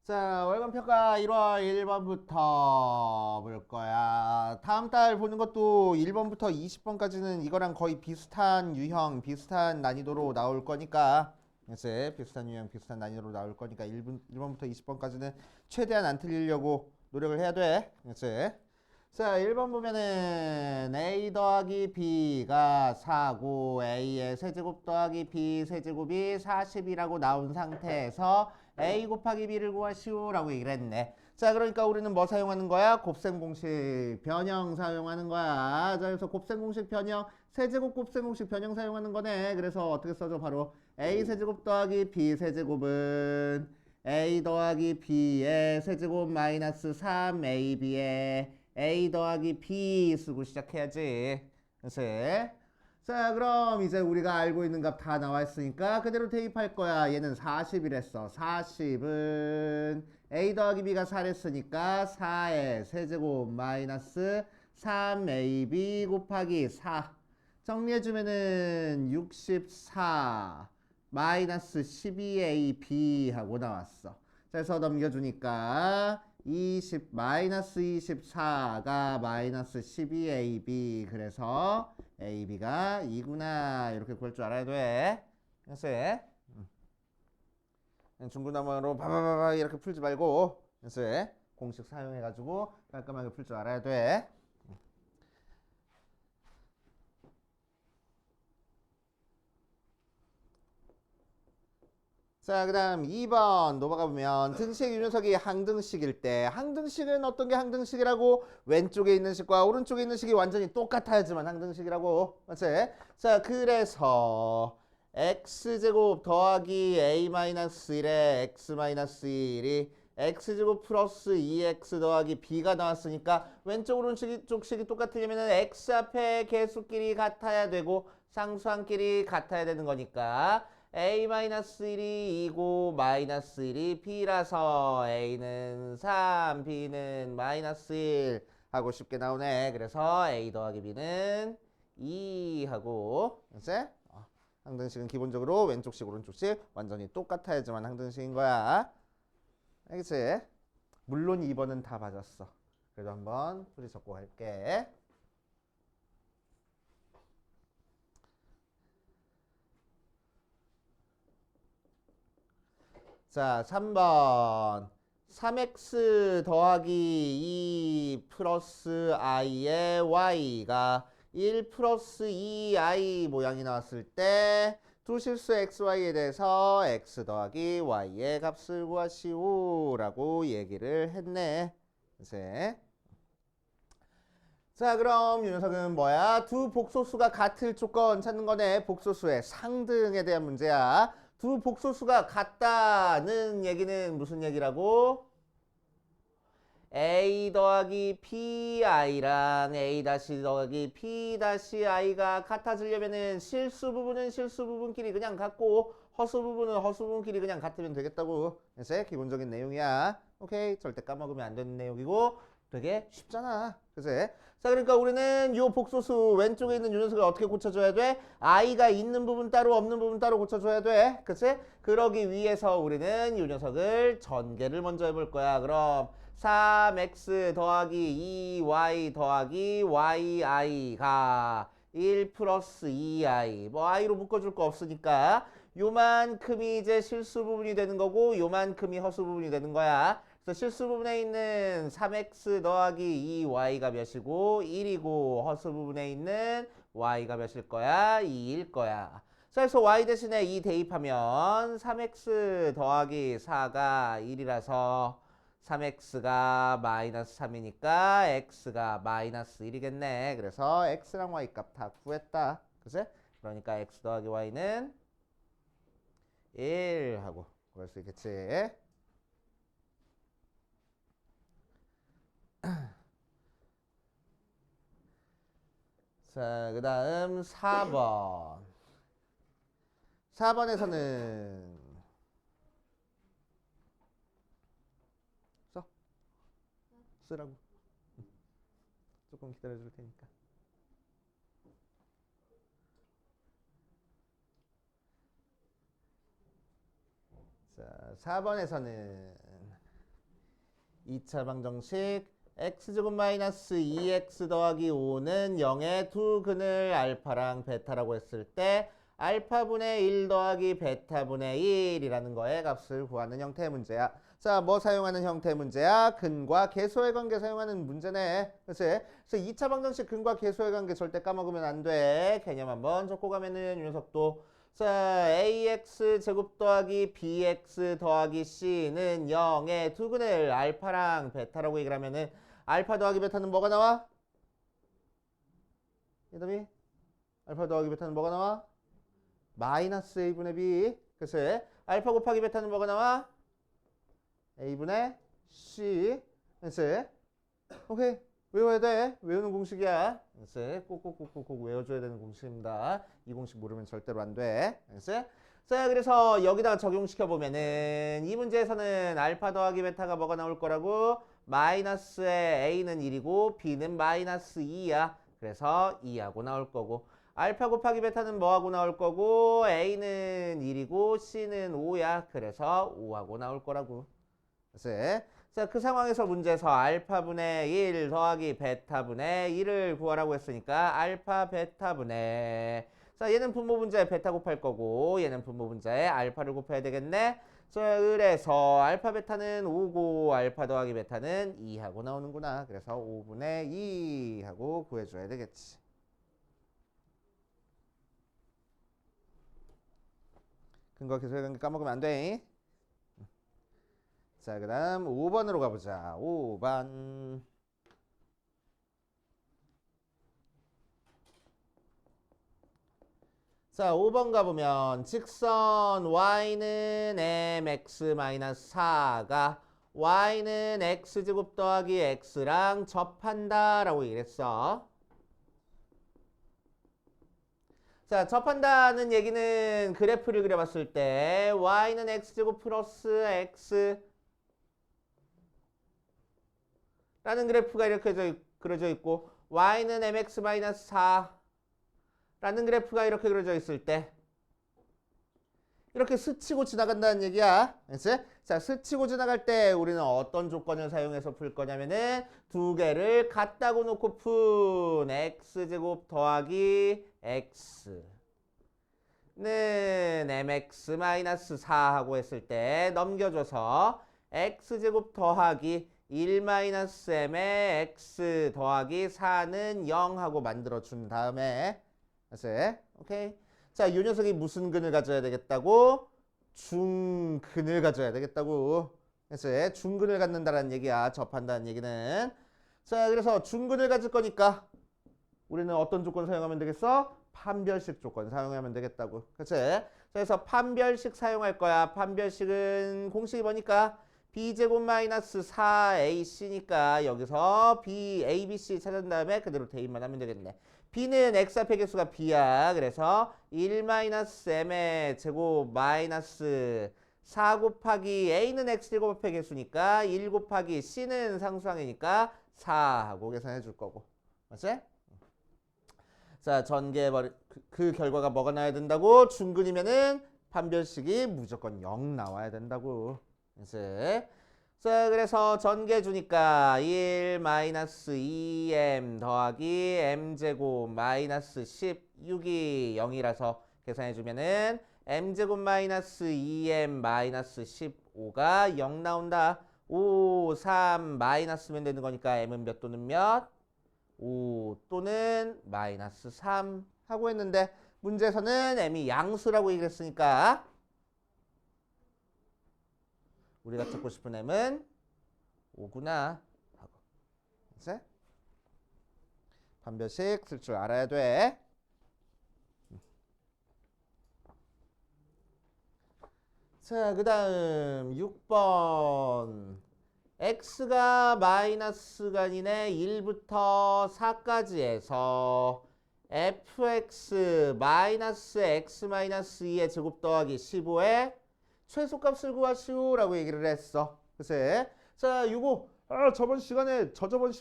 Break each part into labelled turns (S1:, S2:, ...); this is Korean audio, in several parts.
S1: 자, 월간평가 1월 1번부터 볼 거야. 다음 달 보는 것도 1번부터 20번까지는 이거랑 거의 비슷한 유형, 비슷한 난이도로 나올 거니까, 이제 비슷한 유형, 비슷한 난이도로 나올 거니까 1번부터 20번까지는 최대한 안 틀리려고 노력을 해야 돼. 이제 자, 1번 보면은 A 더하기 B가 4고 A의 세제곱 더하기 B 세제곱이 40이라고 나온 상태에서 A 곱하기 B를 구하시오라고 얘기를 했네. 자, 그러니까 우리는 뭐 사용하는 거야? 곱셈 공식 변형 사용하는 거야. 자, 그래서 곱셈 공식 변형, 세제곱 곱셈 공식 변형 사용하는 거네. 그래서 어떻게 써줘? 바로 A 세제곱 더하기 B 세제곱은 A 더하기 B의 세제곱 마이너스 3AB의 A 더하기 B 쓰고 시작해야지. 그래서 자, 그럼 이제 우리가 알고 있는 값 다 나와 있으니까 그대로 대입할 거야. 얘는 40이랬어. 40은 A 더하기 B가 4랬으니까 4의 세제곱 마이너스 3AB 곱하기 4 정리해주면은 64 마이너스 12AB 하고 나왔어. 그래서 넘겨주니까 20 마이너스 24가 마이너스 12AB 그래서 AB가 2구나 이렇게 구할 줄 알아야 돼. 그래서 중구난방으로 바바바바 이렇게 풀지 말고 그래서 공식 사용해가지고 깔끔하게 풀 줄 알아야 돼. 자, 그 다음 2번 넘어가 보면 등식 유연석이 항등식일 때 항등식은 어떤 게 항등식이라고? 왼쪽에 있는 식과 오른쪽에 있는 식이 완전히 똑같아야지만 항등식이라고. 맞지? 자, 그래서 x제곱 더하기 a-1에 x-1이 x제곱 플러스 2x 더하기 b가 나왔으니까 왼쪽 오른쪽 식이 똑같으려면 x 앞에 개수끼리 같아야 되고 상수항끼리 같아야 되는 거니까 a-1이 2고 마이너스 1이 b라서 a는 3, b는 마이너스 1 하고 쉽게 나오네. 그래서 a 더하기 b는 2 하고 이제 항등식은 기본적으로 왼쪽식 오른쪽식 완전히 똑같아야지만 항등식인 거야. 알겠지? 물론 2번은 다 맞았어. 그래도 한번 풀이 적고 갈게. 자, 3번 3x 더하기 2 플러스 i의 y가 1 플러스 2i 모양이 나왔을 때 두 실수 xy에 대해서 x 더하기 y의 값을 구하시오 라고 얘기를 했네. 이제 자, 그럼 이 녀석은 뭐야? 두 복소수가 같을 조건 찾는 거네. 복소수의 상등에 대한 문제야. 두 복소수가 같다는 얘기는 무슨 얘기라고? A 더하기 PI랑 A 다시 더하기 P 다시 I가 같아지려면은 실수 부분은 실수 부분끼리 그냥 같고 허수 부분은 허수 부분끼리 그냥 같으면 되겠다고. 이제 기본적인 내용이야. 오케이. 절대 까먹으면 안 되는 내용이고 되게 쉽잖아. 그치? 자, 그러니까 우리는 요 복소수 왼쪽에 있는 요 녀석을 어떻게 고쳐줘야 돼? i가 있는 부분 따로 없는 부분 따로 고쳐줘야 돼. 그치? 그러기 위해서 우리는 요 녀석을 전개를 먼저 해볼 거야. 그럼 3x 더하기 2y 더하기 yi가 1 플러스 2i 뭐 i로 묶어줄 거 없으니까 요만큼이 이제 실수 부분이 되는 거고 요만큼이 허수 부분이 되는 거야. 그래서 실수 부분에 있는 3x 더하기 2y가 몇이고 1이고 허수 부분에 있는 y가 몇일 거야? 2일 거야. 자, 그래서 y 대신에 2 대입하면 3x 더하기 4가 1이라서 3x가 마이너스 3이니까 x가 마이너스 1이겠네. 그래서 x랑 y 값 다 구했다. 그치? 그러니까 x 더하기 y는 1 하고 구할 수 있겠지. 자, 그 다음 4번. 4번에서는 써. 쓰라고. 조금 기다려 줄 테니까. 자, 4번에서는 2차 방정식 x제곱 마이너스 2x 더하기 5는 0의 두 근을 알파랑 베타라고 했을 때 알파분의 1 더하기 베타분의 1이라는 거의 값을 구하는 형태의 문제야. 자, 뭐 사용하는 형태의 문제야? 근과 계수의 관계 사용하는 문제네. 그치? 그래서 2차 방정식 근과 계수의 관계 절대 까먹으면 안 돼. 개념 한번 적고 가면은 이 녀석도 자, ax 제곱 더하기 bx 더하기 c는 0의 두 근을 알파랑 베타라고 얘기를 하면은 알파 더하기 베타는 뭐가 나와? 이놈이 알파 더하기 베타는 뭐가 나와? 마이너스 a분의 b. 그래서 알파 곱하기 베타는 뭐가 나와? a분의 c. 그래서 오케이. 외워야 돼. 외우는 공식이야. 그래서 꼭꼭꼭꼭 외워줘야 되는 공식입니다. 이 공식 모르면 절대로 안 돼. 그래서 자, 그래서 여기다가 적용시켜 보면은 이 문제에서는 알파 더하기 베타가 뭐가 나올 거라고? 마이너스의 a는 1이고 b는 마이너스 2야. 그래서 2하고 나올 거고, 알파 곱하기 베타는 뭐하고 나올 거고, a는 1이고 c는 5야. 그래서 5하고 나올 거라고. 그래서 자, 그 상황에서 문제에서 알파분의 1 더하기 베타분의 1을 구하라고 했으니까 알파 베타분의, 자, 얘는 분모 분자에 베타 곱할 거고 얘는 분모 분자에 알파를 곱해야 되겠네. 자, 그래서 알파 베타는 5고 알파 더하기 베타는 2하고 나오는구나. 그래서 5분의 2 하고 구해줘야 되겠지. 근거 계수의 관계 까먹으면 안 돼. 자, 그 다음 5번으로 가보자. 5번. 자, 5번 가보면 직선 y는 mx-4가 y는 x제곱 더하기 x랑 접한다 라고 얘기했어. 자, 접한다는 얘기는 그래프를 그려봤을 때 y는 x제곱 플러스 x 라는 그래프가 이렇게 그려져 있고 y는 mx-4 라는 그래프가 이렇게 그려져 있을 때 이렇게 스치고 지나간다는 얘기야. 그치? 자, 스치고 지나갈 때 우리는 어떤 조건을 사용해서 풀 거냐면은 두 개를 같다고 놓고 푼 x제곱 더하기 x는 mx-4 하고 했을 때 넘겨줘서 x제곱 더하기 1-m의 x 더하기 4는 0 하고 만들어준 다음에, 그래서 오케이. 자, 이 녀석이 무슨 근을 가져야 되겠다고? 중근을 가져야 되겠다고. 그래서 중근을 갖는다라는 얘기야. 접한다는 얘기는. 자, 그래서 중근을 가질 거니까 우리는 어떤 조건 사용하면 되겠어? 판별식 조건 사용하면 되겠다고. 그치? 그래서 판별식 사용할 거야. 판별식은 공식이 뭐니까? b제곱 마이너스 4ac니까 여기서 b, a, b, c 찾은 다음에 그대로 대입만 하면 되겠네. b는 x 앞의 개수가 b야. 그래서 1-m의 제곱 마이너스 4 곱하기 a는 x제곱 앞의 개수니까 1 곱하기 c는 상수항이니까 4 하고 계산해 줄 거고. 맞지? 자, 전개 그 결과가 뭐가 나와야 된다고? 중근이면은 판별식이 무조건 0 나와야 된다고. 자, 그래서 전개 주니까 1-2m 더하기 m제곱 마이너스 16이 0이라서 계산해주면은 m제곱 마이너스 2m 마이너스 15가 0 나온다. 5, 3 마이너스면 되는 거니까 m은 몇 또는 몇? 5 또는 마이너스 3 하고 했는데 문제에서는 m이 양수라고 얘기했으니까 우리가 찾고 싶은 m은 5구나 하고. 그치? 판별식 쓸 줄 알아야 돼. 자, 그 다음 6번. x가 마이너스가 아니네. 1부터 4까지 해서 fx 마이너스 x 마이너스 2의 제곱 더하기 15의 최소값을 구하시오라고 얘기를 했어. 글쎄, 자, 이거 저번 시간이랑 저번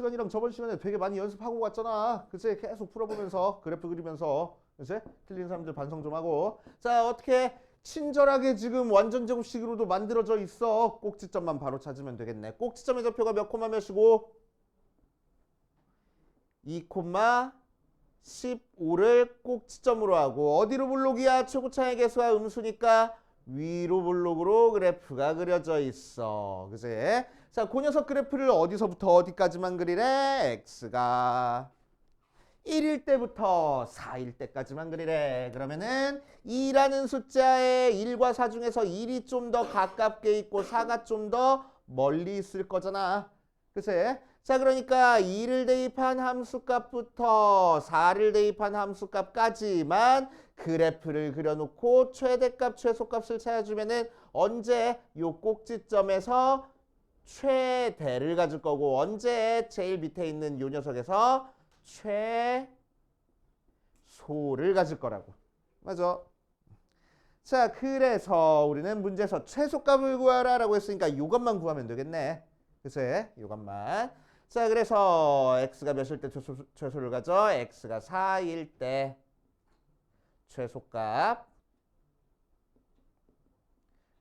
S1: 시간에 되게 많이 연습하고 왔잖아. 글쎄, 계속 풀어보면서 그래프 그리면서, 글쎄, 틀린 사람들 반성 좀 하고. 자, 어떻게 친절하게 지금 완전 제곱식으로도 만들어져 있어. 꼭지점만 바로 찾으면 되겠네. 꼭지점의 좌표가 몇 콤마 몇이고 2,15를 꼭지점으로 하고 어디로 볼록이야? 최고차의 개수가 음수니까 위로 볼록으로 그래프가 그려져 있어. 그지? 자, 그 녀석 그래프를 어디서부터 어디까지만 그리래? x가 1일 때부터 4일 때까지만 그리래. 그러면은 2라는 숫자에 1과 4 중에서 1이 좀 더 가깝게 있고 4가 좀 더 멀리 있을 거잖아. 그치? 자, 그러니까 2를 대입한 함수값부터 4를 대입한 함수값까지만 그래프를 그려놓고 최대값, 최소값을 찾아주면은 언제 요 꼭지점에서 최대를 가질 거고 언제 제일 밑에 있는 요 녀석에서 최소를 가질 거라고. 맞아. 자, 그래서 우리는 문제에서 최소값을 구하라 라고 했으니까 이것만 구하면 되겠네. 그치? 이것만. 자, 그래서 x가 몇일 때 최소를 가져? x가 4일 때 최소값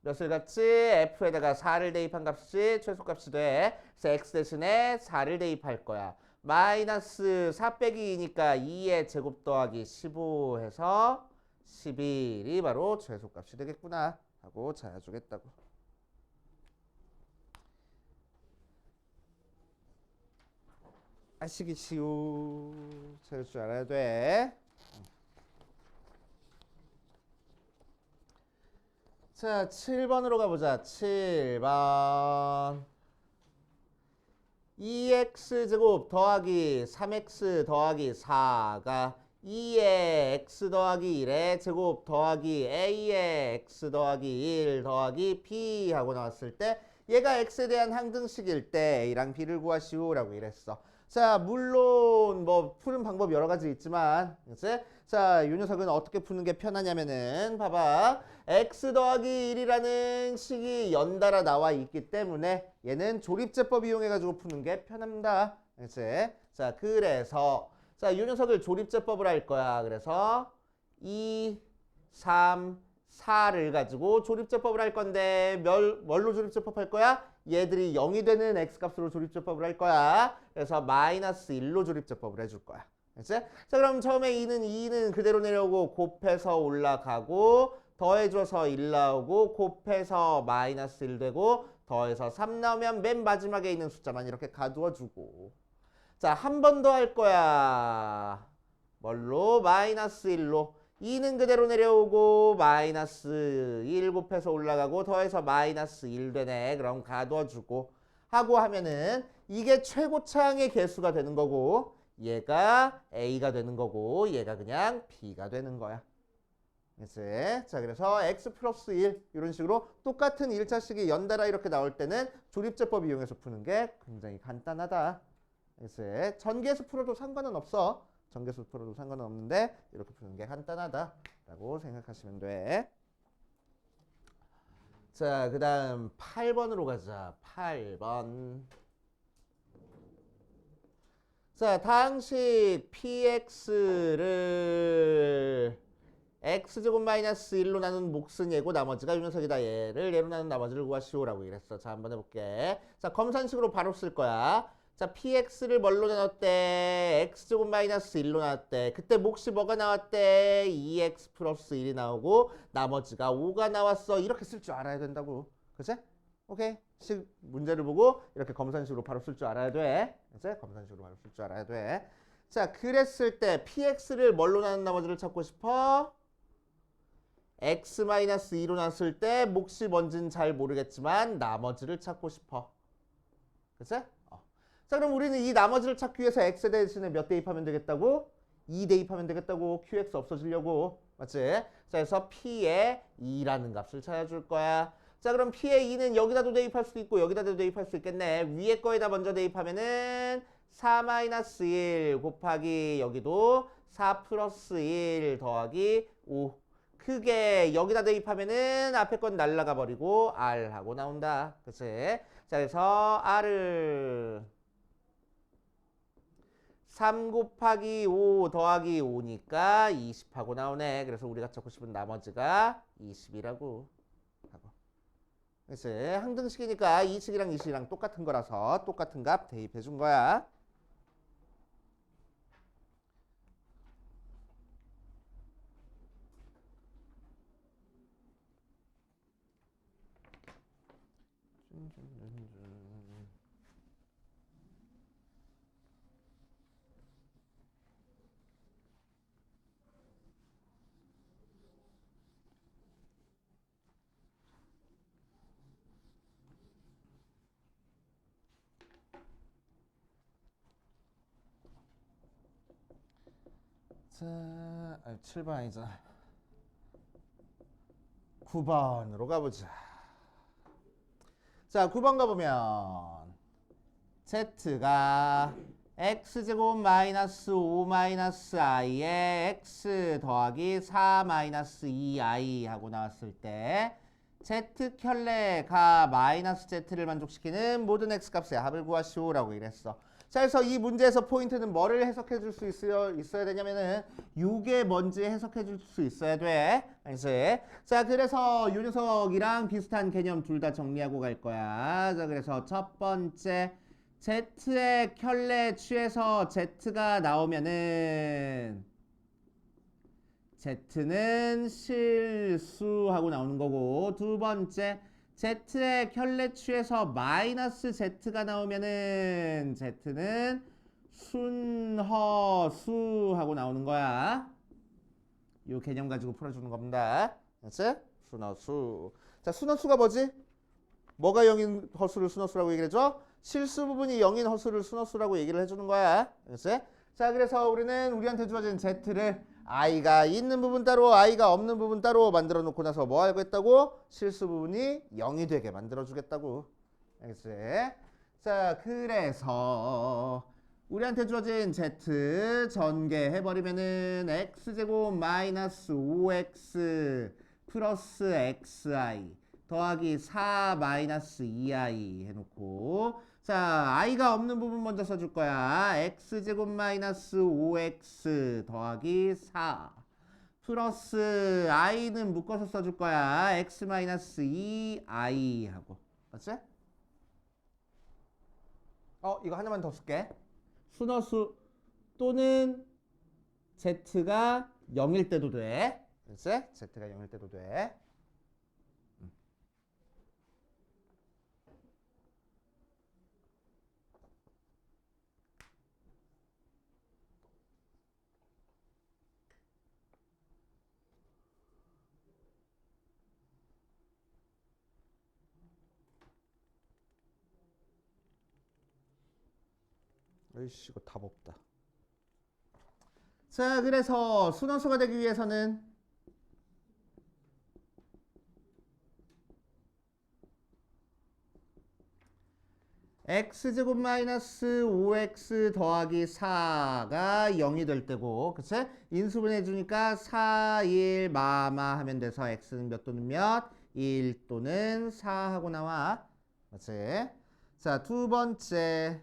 S1: 몇을 갖지? f에다가 4를 대입한 값이 최소값이 돼. 그래서 x 대신에 4를 대입할 거야. 마이너스 4 빼기 2니까 2의 제곱 더하기 15 해서 11이 바로 최소값이 되겠구나 하고 찾아주겠다고. 아시기 쉬우. 찾을 줄 알아야 돼. 자, 7번으로 가보자. 7번. 2x제곱 더하기 3x 더하기 4가 2의 x 더하기 1의 제곱 더하기 a의 x 더하기 1 더하기 b 하고 나왔을 때 얘가 x에 대한 항등식일 때 a랑 b를 구하시오 라고 이랬어. 자, 물론 뭐 푸는 방법 여러 가지 있지만 그치? 자, 이 녀석은 어떻게 푸는 게 편하냐면은 봐봐. x 더하기 1이라는 식이 연달아 나와 있기 때문에 얘는 조립제법 이용해가지고 푸는 게 편합니다. 그치? 자, 그래서 자, 이 녀석을 조립제법을 할 거야. 그래서 2, 3, 4를 가지고 조립제법을 할 건데 뭘로 조립제법 할 거야? 얘들이 0이 되는 x값으로 조립제법을 할 거야. 그래서 마이너스 1로 조립제법을 해줄 거야. 그치? 자, 그럼 처음에 2는 그대로 내려오고 곱해서 올라가고 더해줘서 1 나오고 곱해서 마이너스 1 되고 더해서 3 나오면 맨 마지막에 있는 숫자만 이렇게 가두어주고 자, 한 번 더 할 거야. 뭘로? 마이너스 1로 2는 그대로 내려오고 마이너스 1 곱해서 올라가고 더해서 마이너스 1 되네. 그럼 가둬주고 하고 하면은 이게 최고차항의 개수가 되는 거고 얘가 A가 되는 거고 얘가 그냥 B가 되는 거야. 그치? 자, 그래서 x 플러스 1 이런 식으로 똑같은 1차식이 연달아 이렇게 나올 때는 조립제법 이용해서 푸는 게 굉장히 간단하다. 그치? 전개수 풀어도 상관은 없어. 전개수 풀어도 상관은 없는데 이렇게 푸는 게 간단하다라고 생각하시면 돼. 자, 그 다음 8번으로 가자. 8번. 자, 다항식 px를 x제곱 마이너스 1로 나눈 몫은 얘고 나머지가 이 녀석이다. 얘를 얘로 나눈 나머지를 구하시오라고 이랬어. 자, 한번 해볼게. 자, 검산식으로 바로 쓸 거야. 자, px를 뭘로 나눴대? x제곱 마이너스 1로 나왔대. 그때 몫이 뭐가 나왔대? 2x 플러스 1이 나오고 나머지가 5가 나왔어. 이렇게 쓸 줄 알아야 된다고. 그치? 오케이. 문제를 보고 이렇게 검산식으로 바로 쓸 줄 알아야 돼. 그치? 검산식으로 바로 쓸 줄 알아야 돼. 자, 그랬을 때 px를 뭘로 나눈 나머지를 찾고 싶어? x-2로 나눴을 때 몫이 뭔지는 잘 모르겠지만 나머지를 찾고 싶어. 그치? 자, 그럼 우리는 이 나머지를 찾기 위해서 x 대신에 몇 대입하면 되겠다고? 2 대입하면 되겠다고. qx 없어지려고. 맞지? 자, 그래서 p에 2라는 값을 찾아줄 거야. 자, 그럼 p에 2는 여기다도 대입할 수도 있고 여기다도 대입할 수 있겠네. 위에 거에다 먼저 대입하면은 4-1 곱하기 여기도 4 플러스 1 더하기 5. 크게 여기다 대입하면은 앞에 건 날라가 버리고 R 하고 나온다. 그치? 자, 그래서 R을 3 곱하기 5 더하기 5니까 20하고 나오네. 그래서 우리가 찾고 싶은 나머지가 20이라고 하고. 그래서 항등식이니까 이 식이랑 이 식이랑 똑같은 거라서 똑같은 값 대입해 준 거야. 자, 7번 아니잖아. 9번으로 가보자. 자, 9번 가보면 z가 x제곱 마이너스 5 마이너스 i에 x 더하기 4 마이너스 2i 하고 나왔을 때 z 켤레가 마이너스 z를 만족시키는 모든 x 값의 합을 구하시오라고 이랬어. 자, 그래서 이 문제에서 포인트는 뭐를 해석해 줄 수 있어야 되냐면은 요게 뭔지 해석해 줄 수 있어야 돼. 알지? 자, 그래서 요 녀석이랑 비슷한 개념 둘 다 정리하고 갈 거야. 자, 그래서 첫 번째 z의 켤레 취해서 z가 나오면은 z는 실수하고 나오는 거고, 두 번째 z의 켤레 취해서 마이너스 z가 나오면은 z는 순허수하고 나오는 거야. 이 개념 가지고 풀어주는 겁니다. 알았지? 순허수. 자, 순허수가 뭐지? 뭐가 0인 허수를 순허수라고 얘기를 해줘? 실수 부분이 0인 허수를 순허수라고 얘기를 해주는 거야. 알았지? 자, 그래서 우리는 우리한테 주어진 z를 i가 있는 부분 따로 i가 없는 부분 따로 만들어 놓고 나서 뭐 하고 했다고? 실수 부분이 0이 되게 만들어 주겠다고. 알겠지? 자, 그래서 우리한테 주어진 z 전개해버리면은 x제곱 마이너스 5x 플러스 xi 더하기 4 마이너스 2i 해놓고, 자, i가 없는 부분 먼저 써줄 거야. x제곱 마이너스 5x 더하기 4 플러스 i는 묶어서 써줄 거야. x 마이너스 2i 하고. 맞지? 이거 하나만 더 쓸게. 순허수 또는 z가 0일 때도 돼. 그치? z가 0일 때도 돼. 에이씨, 이거 답 없다. 자, 그래서 순환수가 되기 위해서는 x제곱 마이너스 5x 더하기 4가 0이 될 때고, 그치? 인수분해 주니까 4, 1, 마마 하면 돼서 x는 몇 또는 몇? 1 또는 4 하고 나와. 맞지? 자, 두 번째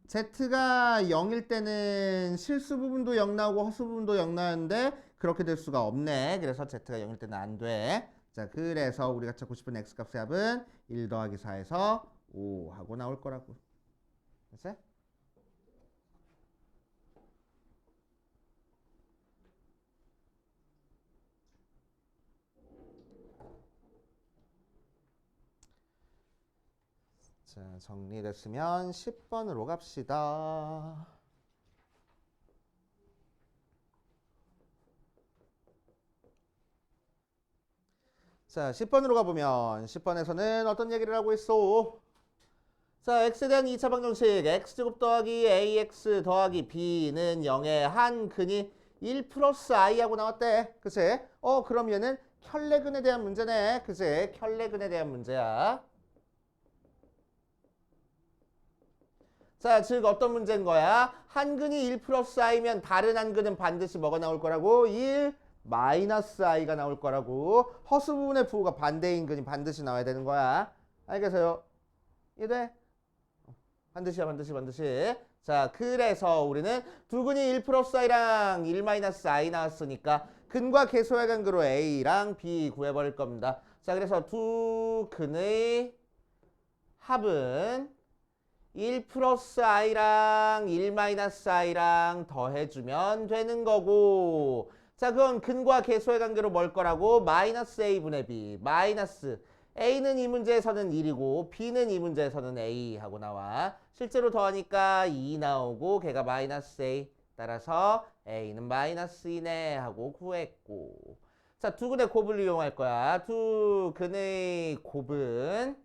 S1: z가 0일 때는 실수 부분도 0 나오고 허수 부분도 0 나오는데 그렇게 될 수가 없네. 그래서 z가 0일 때는 안 돼. 자, 그래서 우리가 찾고 싶은 x값의 합은 1 더하기 4에서 5 하고 나올 거라고. 됐어요? 자, 정리됐으면 10번으로 갑시다. 자, 10번으로 가보면 10번에서는 어떤 얘기를 하고 있어? 자, x에 대한 2차 방정식 x제곱 더하기 ax 더하기 b는 0의 한 근이 1 플러스 i하고 나왔대. 그치? 그럼 얘는 켤레근에 대한 문제네. 그치? 켤레근에 대한 문제야. 자, 즉 어떤 문제인 거야? 한 근이 1 플러스 i면 다른 한 근은 반드시 뭐가 나올 거라고? 1 마이너스 i가 나올 거라고. 허수 부분의 부호가 반대인 근이 반드시 나와야 되는 거야. 알겠어요? 이해돼? 반드시야, 반드시. 자, 그래서 우리는 두근이 1 플러스 i랑 1 마이너스 i 나왔으니까 근과 계수의 관계로 a랑 b 구해버릴 겁니다. 자, 그래서 두 근의 합은 1 플러스 i랑 1 마이너스 i랑 더해주면 되는 거고, 자, 그건 근과 계수의 관계로 뭘 거라고? 마이너스 a분의 b. 마이너스 a는 이 문제에서는 1이고 b는 이 문제에서는 a 하고 나와. 실제로 더하니까 2 나오고 걔가 마이너스 a. 따라서 a는 마이너스 2네 하고 구했고. 자, 두 근의 곱을 이용할 거야. 두 근의 곱은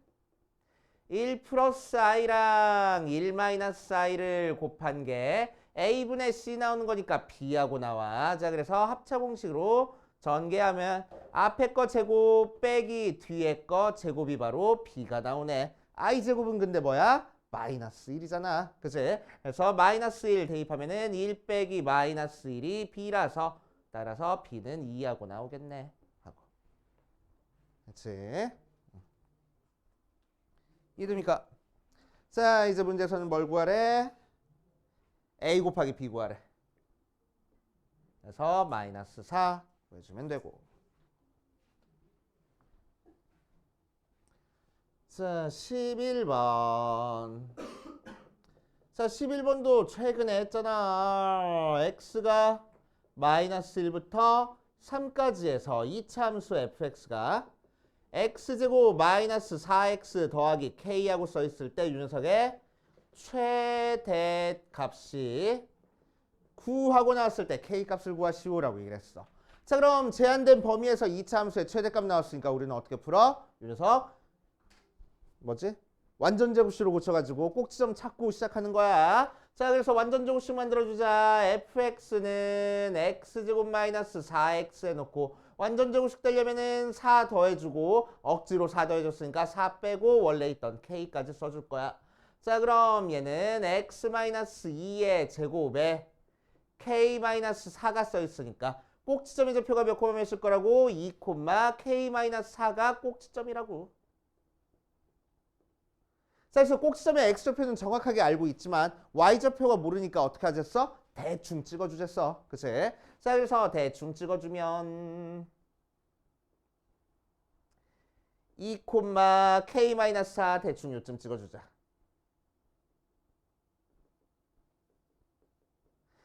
S1: 1 플러스 i랑 1 마이너스 i를 곱한 게 a분의 c 나오는 거니까 b하고 나와. 자, 그래서 합차 공식으로 전개하면 앞에 거 제곱 빼기 뒤에 거 제곱이 바로 b가 나오네. i 제곱은 근데 뭐야? 마이너스 1이잖아. 그치? 그래서 마이너스 1 대입하면은 1 빼기 마이너스 1이 b라서 따라서 b는 2하고 나오겠네. 하고. 그치? 이해됩니까? 자, 이제 문제에서는 뭘 구하래? a 곱하기 b 구하래. 그래서 마이너스 4 구해주면 되고. 자, 11번. 자, 11번도 최근에 했잖아. x가 마이너스 1부터 3까지 해서 2차 함수 fx가 x제곱 마이너스 4x 더하기 k하고 써있을 때 이 녀석의 최대값이 9하고 나왔을 때 k값을 구하시오라고 얘기를 했어. 자, 그럼 제한된 범위에서 2차 함수의 최대값 나왔으니까 우리는 어떻게 풀어? 이 녀석 뭐지? 완전 제곱식으로 고쳐가지고 꼭지점 찾고 시작하는 거야. 자, 그래서 완전 제곱식 만들어주자. fx는 x제곱 마이너스 4x 해놓고 완전 제곱식 되려면은 4 더해주고 억지로 4 더해줬으니까 4 빼고 원래 있던 k까지 써줄 거야. 자, 그럼 얘는 x 마이너스 2의 제곱에 k 마이너스 4가 써있으니까 꼭지점의 좌표가 몇 콤마 몇일 거라고? 2 콤마 k 마이너스 4가 꼭지점이라고. 자, 그래서 꼭지점의 x좌표는 정확하게 알고 있지만 y좌표가 모르니까 어떻게 하겠어? 대충 찍어주겠어. 그치? 자, 그래서 대충 찍어주면 2 콤마 k 마이너스 4 대충 요쯤 찍어주자.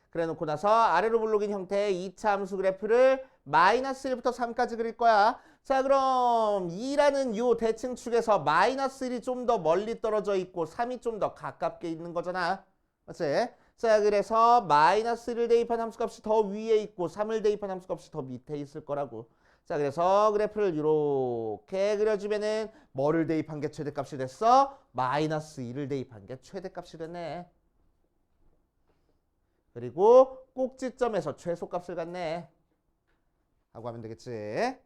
S1: 그래 놓고 나서 아래로 블록인 형태의 2차 함수 그래프를 마이너스 1부터 3까지 그릴 거야. 자, 그럼 2라는 요 대칭축에서 마이너스 1이 좀 더 멀리 떨어져 있고 3이 좀 더 가깝게 있는 거잖아. 맞지? 자, 그래서 마이너스 1을 대입한 함수값이 더 위에 있고 3을 대입한 함수값이 더 밑에 있을 거라고. 자, 그래서 그래프를 이렇게 그려주면은 뭐를 대입한 게 최대값이 됐어? 마이너스 1을 대입한 게 최대값이 됐네. 그리고 꼭지점에서 최소값을 갖네 하고 하면 되겠지.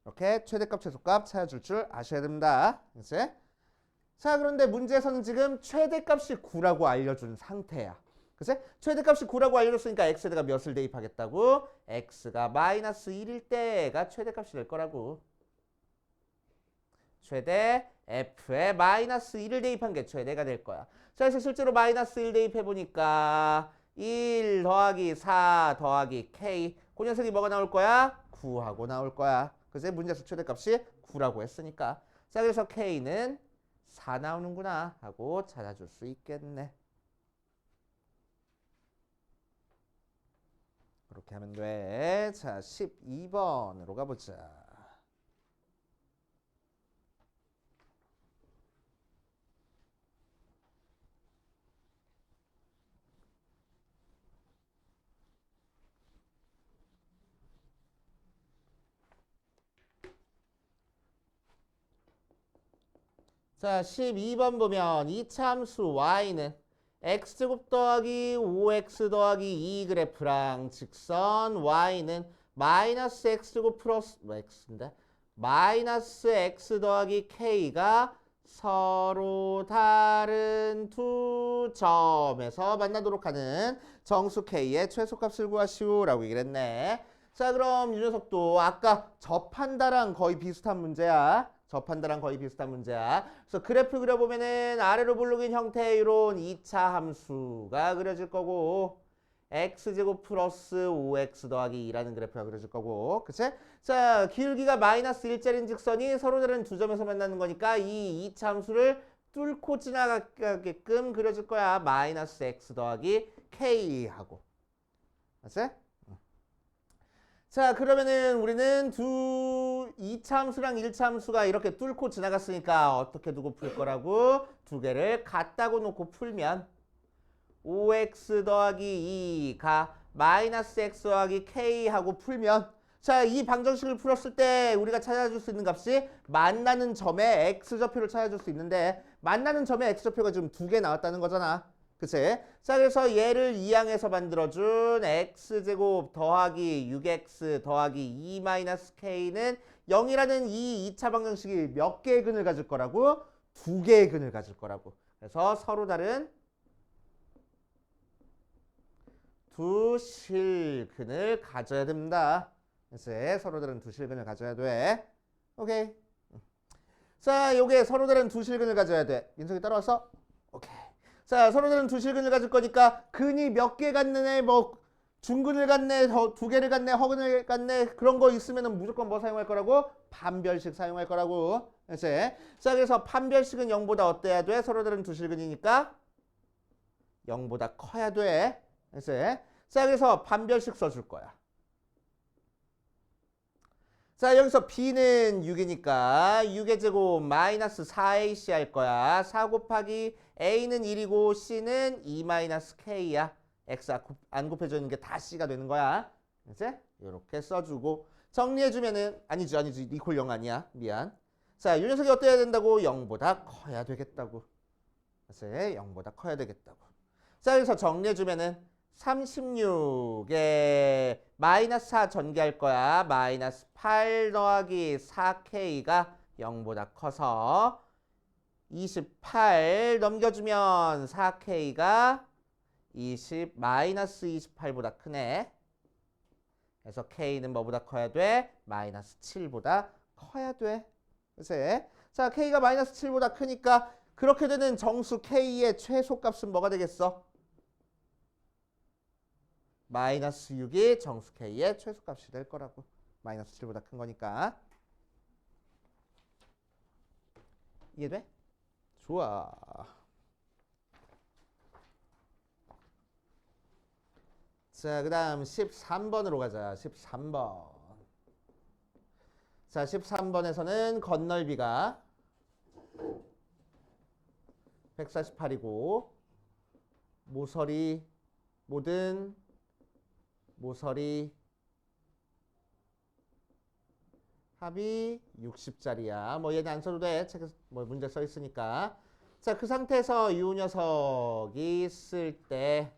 S1: 이렇게 최대값 최소값 찾아줄 줄 아셔야 됩니다. 그치? 자, 그런데 문제에서는 지금 최대값이 9라고 알려준 상태야. 그치? 최대값이 9라고 알려줬으니까 x에다가 몇을 대입하겠다고? x가 마이너스 1일 때가 최대값이 될 거라고. 최대 f에 마이너스 1을 대입한 게 최대가 될 거야. 자, 그래서 실제로 마이너스 1 대입해보니까 1 더하기 4 더하기 k 그 녀석이 뭐가 나올 거야? 9하고 나올 거야. 그래서 문제에서 최대값이 9라고 했으니까. 자, 그래서 k는 4 나오는구나 하고 찾아줄 수 있겠네. 그렇게 하면 돼. 자, 12번으로 가보자. 자, 12번 보면 이차 함수 y는 x제곱 더하기 5x 더하기 2 그래프랑 직선 y는 마이너스 x제곱 플러스 x인데 마이너스 x 더하기 k가 서로 다른 두 점에서 만나도록 하는 정수 k의 최소값을 구하시오라고 얘기를 했네. 자, 그럼 이 녀석도 아까 접한다랑 거의 비슷한 문제야. 접한다랑 거의 비슷한 문제야. 그래서 그래프 그려보면은 아래로 볼록인 형태의 이런 2차 함수가 그려질 거고 x제곱 플러스 5x 더하기 2라는 그래프가 그려질 거고 그치? 자, 기울기가 마이너스 1짜리인 직선이 서로 다른 두 점에서 만나는 거니까 이 2차 함수를 뚫고 지나가게끔 그려질 거야. 마이너스 x 더하기 k 하고. 맞지? 자, 그러면은 우리는 2차 함수랑 1차 함수가 이렇게 뚫고 지나갔으니까 어떻게 두고 풀 거라고? 두 개를 같다고 놓고 풀면 5x 더하기 2가 마이너스 x 더하기 k 하고 풀면 자, 이 방정식을 풀었을 때 우리가 찾아줄 수 있는 값이 만나는 점의 x좌표를 찾아줄 수 있는데 만나는 점의 x좌표가 지금 두 개 나왔다는 거잖아. 그치? 자, 그래서 얘를 이항에서 만들어준 x제곱 더하기 6x 더하기 2 마이너스 k는 0이라는 이 2차 방정식이 몇 개의 근을 가질 거라고? 두 개의 근을 가질 거라고. 그래서 서로 다른 두 실근을 가져야 됩니다. 그래서 서로 다른 두 실근을 가져야 돼. 오케이. 자, 요게 서로 다른 두 실근을 가져야 돼. 민석이 따라왔어? 오케이. 자, 서로 다른 두 실근을 가질 거니까 근이 몇 개 갖네, 뭐 중근을 갖네, 두 개를 갖네, 허근을 갖네 그런 거 있으면은 무조건 뭐 사용할 거라고? 판별식 사용할 거라고. 그래서 자, 그래서 판별식은 0보다 어때야 돼? 서로 다른 두 실근이니까 0보다 커야 돼. 그래서 자, 그래서 판별식 써줄 거야. 자, 여기서 b는 6이니까 6의 제곱 마이너스 4ac 할 거야. 4 곱하기 a는 1이고 c는 2 마이너스 k야. x 안 곱해져 있는 게 다 c가 되는 거야. 이제 이렇게 써주고 정리해주면은 아니지 이퀄 0 아니야. 미안. 자, 이 녀석이 어때야 된다고? 0보다 커야 되겠다고. 그래서 0보다 커야 되겠다고. 자, 그래서 정리해주면은 36에 마이너스 4 전개할 거야. 마이너스 8 더하기 4k가 0보다 커서 28 넘겨주면 4k가 마이너스 28보다 크네. 그래서 k는 뭐보다 커야 돼? 마이너스 7보다 커야 돼. 그래서 자, k가 마이너스 7보다 크니까 그렇게 되는 정수 k의 최소값은 뭐가 되겠어? 마이너스 6이 정수 k의 최소값이 될 거라고. 마이너스 7보다 큰 거니까. 이해돼? 좋아. 자, 그 다음 13번으로 가자. 13번. 자, 13번에서는 건널비가 148이고 모든 모서리 합이 60짜리야. 뭐 얘는 안 써도 돼. 책에 뭐 문제 써 있으니까. 자, 그 상태에서 이 녀석이 쓸 때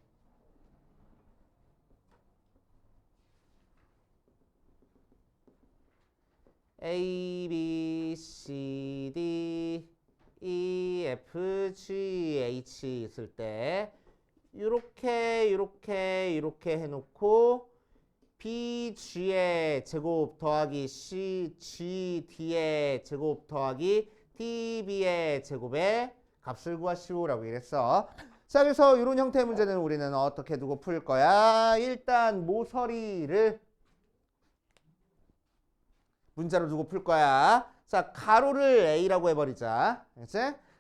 S1: A, B, C, D, E, F, G, H 있을 때 이렇게 해놓고 BG의 제곱 더하기 CGD의 제곱 더하기 DB의 제곱의 값을 구하시오라고 이랬어. 자, 그래서 이런 형태의 문제는 우리는 어떻게 두고 풀 거야? 일단 모서리를 문자로 두고 풀 거야. 자, 가로를 A라고 해버리자. 그치?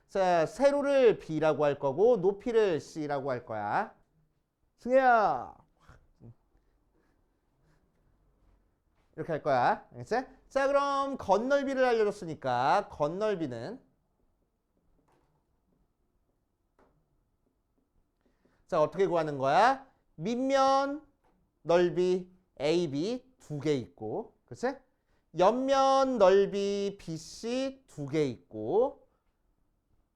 S1: 자, 세로를 B라고 할 거고 높이를 C라고 할 거야. 승혜야. 이렇게 할 거야. 알겠지? 자, 그럼 건널비를 알려줬으니까 건널비는 자, 어떻게 구하는 거야? 밑면 넓이 AB 두 개 있고 그치? 옆면 넓이 BC 두 개 있고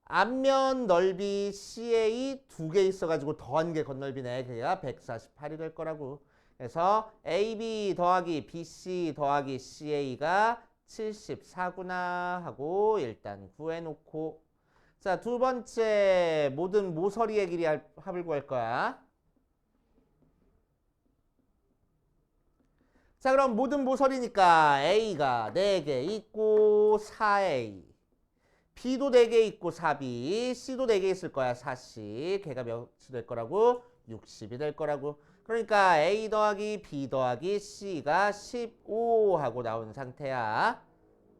S1: 앞면 넓이 CA 두 개 있어가지고 더한 게 건널비네. 그게 148이 될 거라고. 그래서 AB 더하기 BC 더하기 CA가 74구나 하고 일단 구해놓고 자, 두 번째 모든 모서리의 길이 합을 구할 거야. 자, 그럼 모든 모서리니까 A가 4개 있고 4A. B도 4개 있고 4B. C도 4개 있을 거야. 4C. 걔가 몇이 될 거라고? 60이 될 거라고. 그러니까 A 더하기 B 더하기 C가 15 하고 나온 상태야.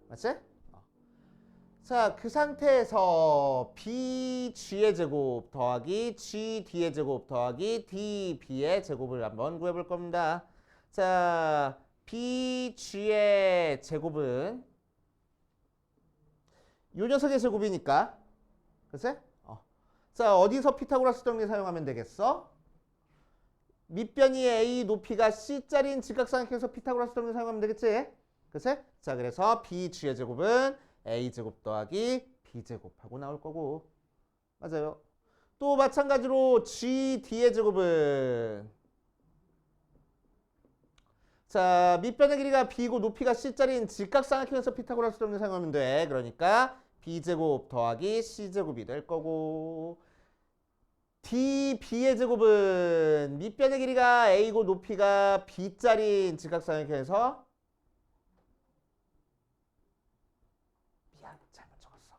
S1: 맞지? 자, 그 상태에서 BG의 제곱 더하기 GD의 제곱 더하기 DB의 제곱을 한번 구해볼 겁니다. 자, BG의 제곱은 요 녀석의 제곱이니까, 그치? 자, 어디서 피타고라스 정리 사용하면 되겠어? 밑변이 A, 높이가 C짜리인 직각삼각형에서 피타고라스 정리 사용하면 되겠지? 그치? 자, 그래서 BG의 제곱은 A제곱 더하기 B제곱하고 나올 거고. 맞아요. 또 마찬가지로 GD의 제곱은, 자, 밑변의 길이가 B고 높이가 C짜리인 직각삼각형에서 피타고라스 정리 사용하면 돼. 그러니까 B제곱 더하기 C제곱이 될 거고, DB의 제곱은 밑변의 길이가 A고 높이가 B짜리인 직각삼각형에서, 미안, 잘못 적었어.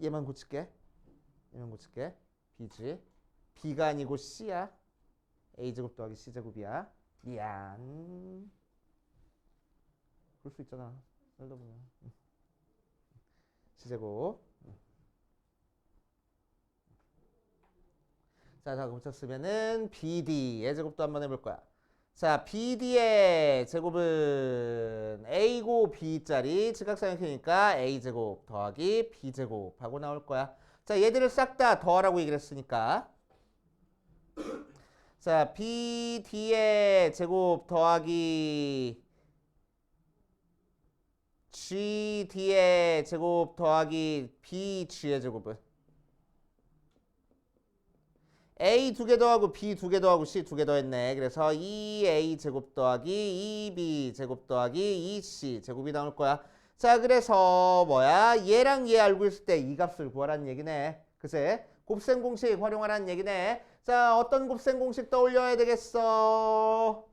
S1: 얘만 고칠게. B지. B가 아니고 C야. A제곱 더하기 C제곱이야. 미안. 그럴 수 있잖아. 살다 보면. C제곱. 자, 다 고쳤으면은 BD의 제곱도 한번 해볼 거야. 자, BD의 제곱은 A고 B짜리 직각삼각형이니까 A제곱 더하기 B제곱 하고 나올 거야. 자, 얘들을 싹 다 더하라고 얘기를 했으니까. 자, BD의 제곱 더하기 GD의 제곱 더하기 BG의 제곱은 A 2개 더하고 B 2개 더하고 C 2개 더했네. 그래서 2A 제곱 더하기 2B 제곱 더하기 2C 제곱이 나올 거야. 자, 그래서 뭐야? 얘랑 얘 알고 있을 때 이 값을 구하라는 얘기네. 그새 곱셈 공식 활용하라는 얘기네. 자, 어떤 곱셈 공식 떠올려야 되겠어?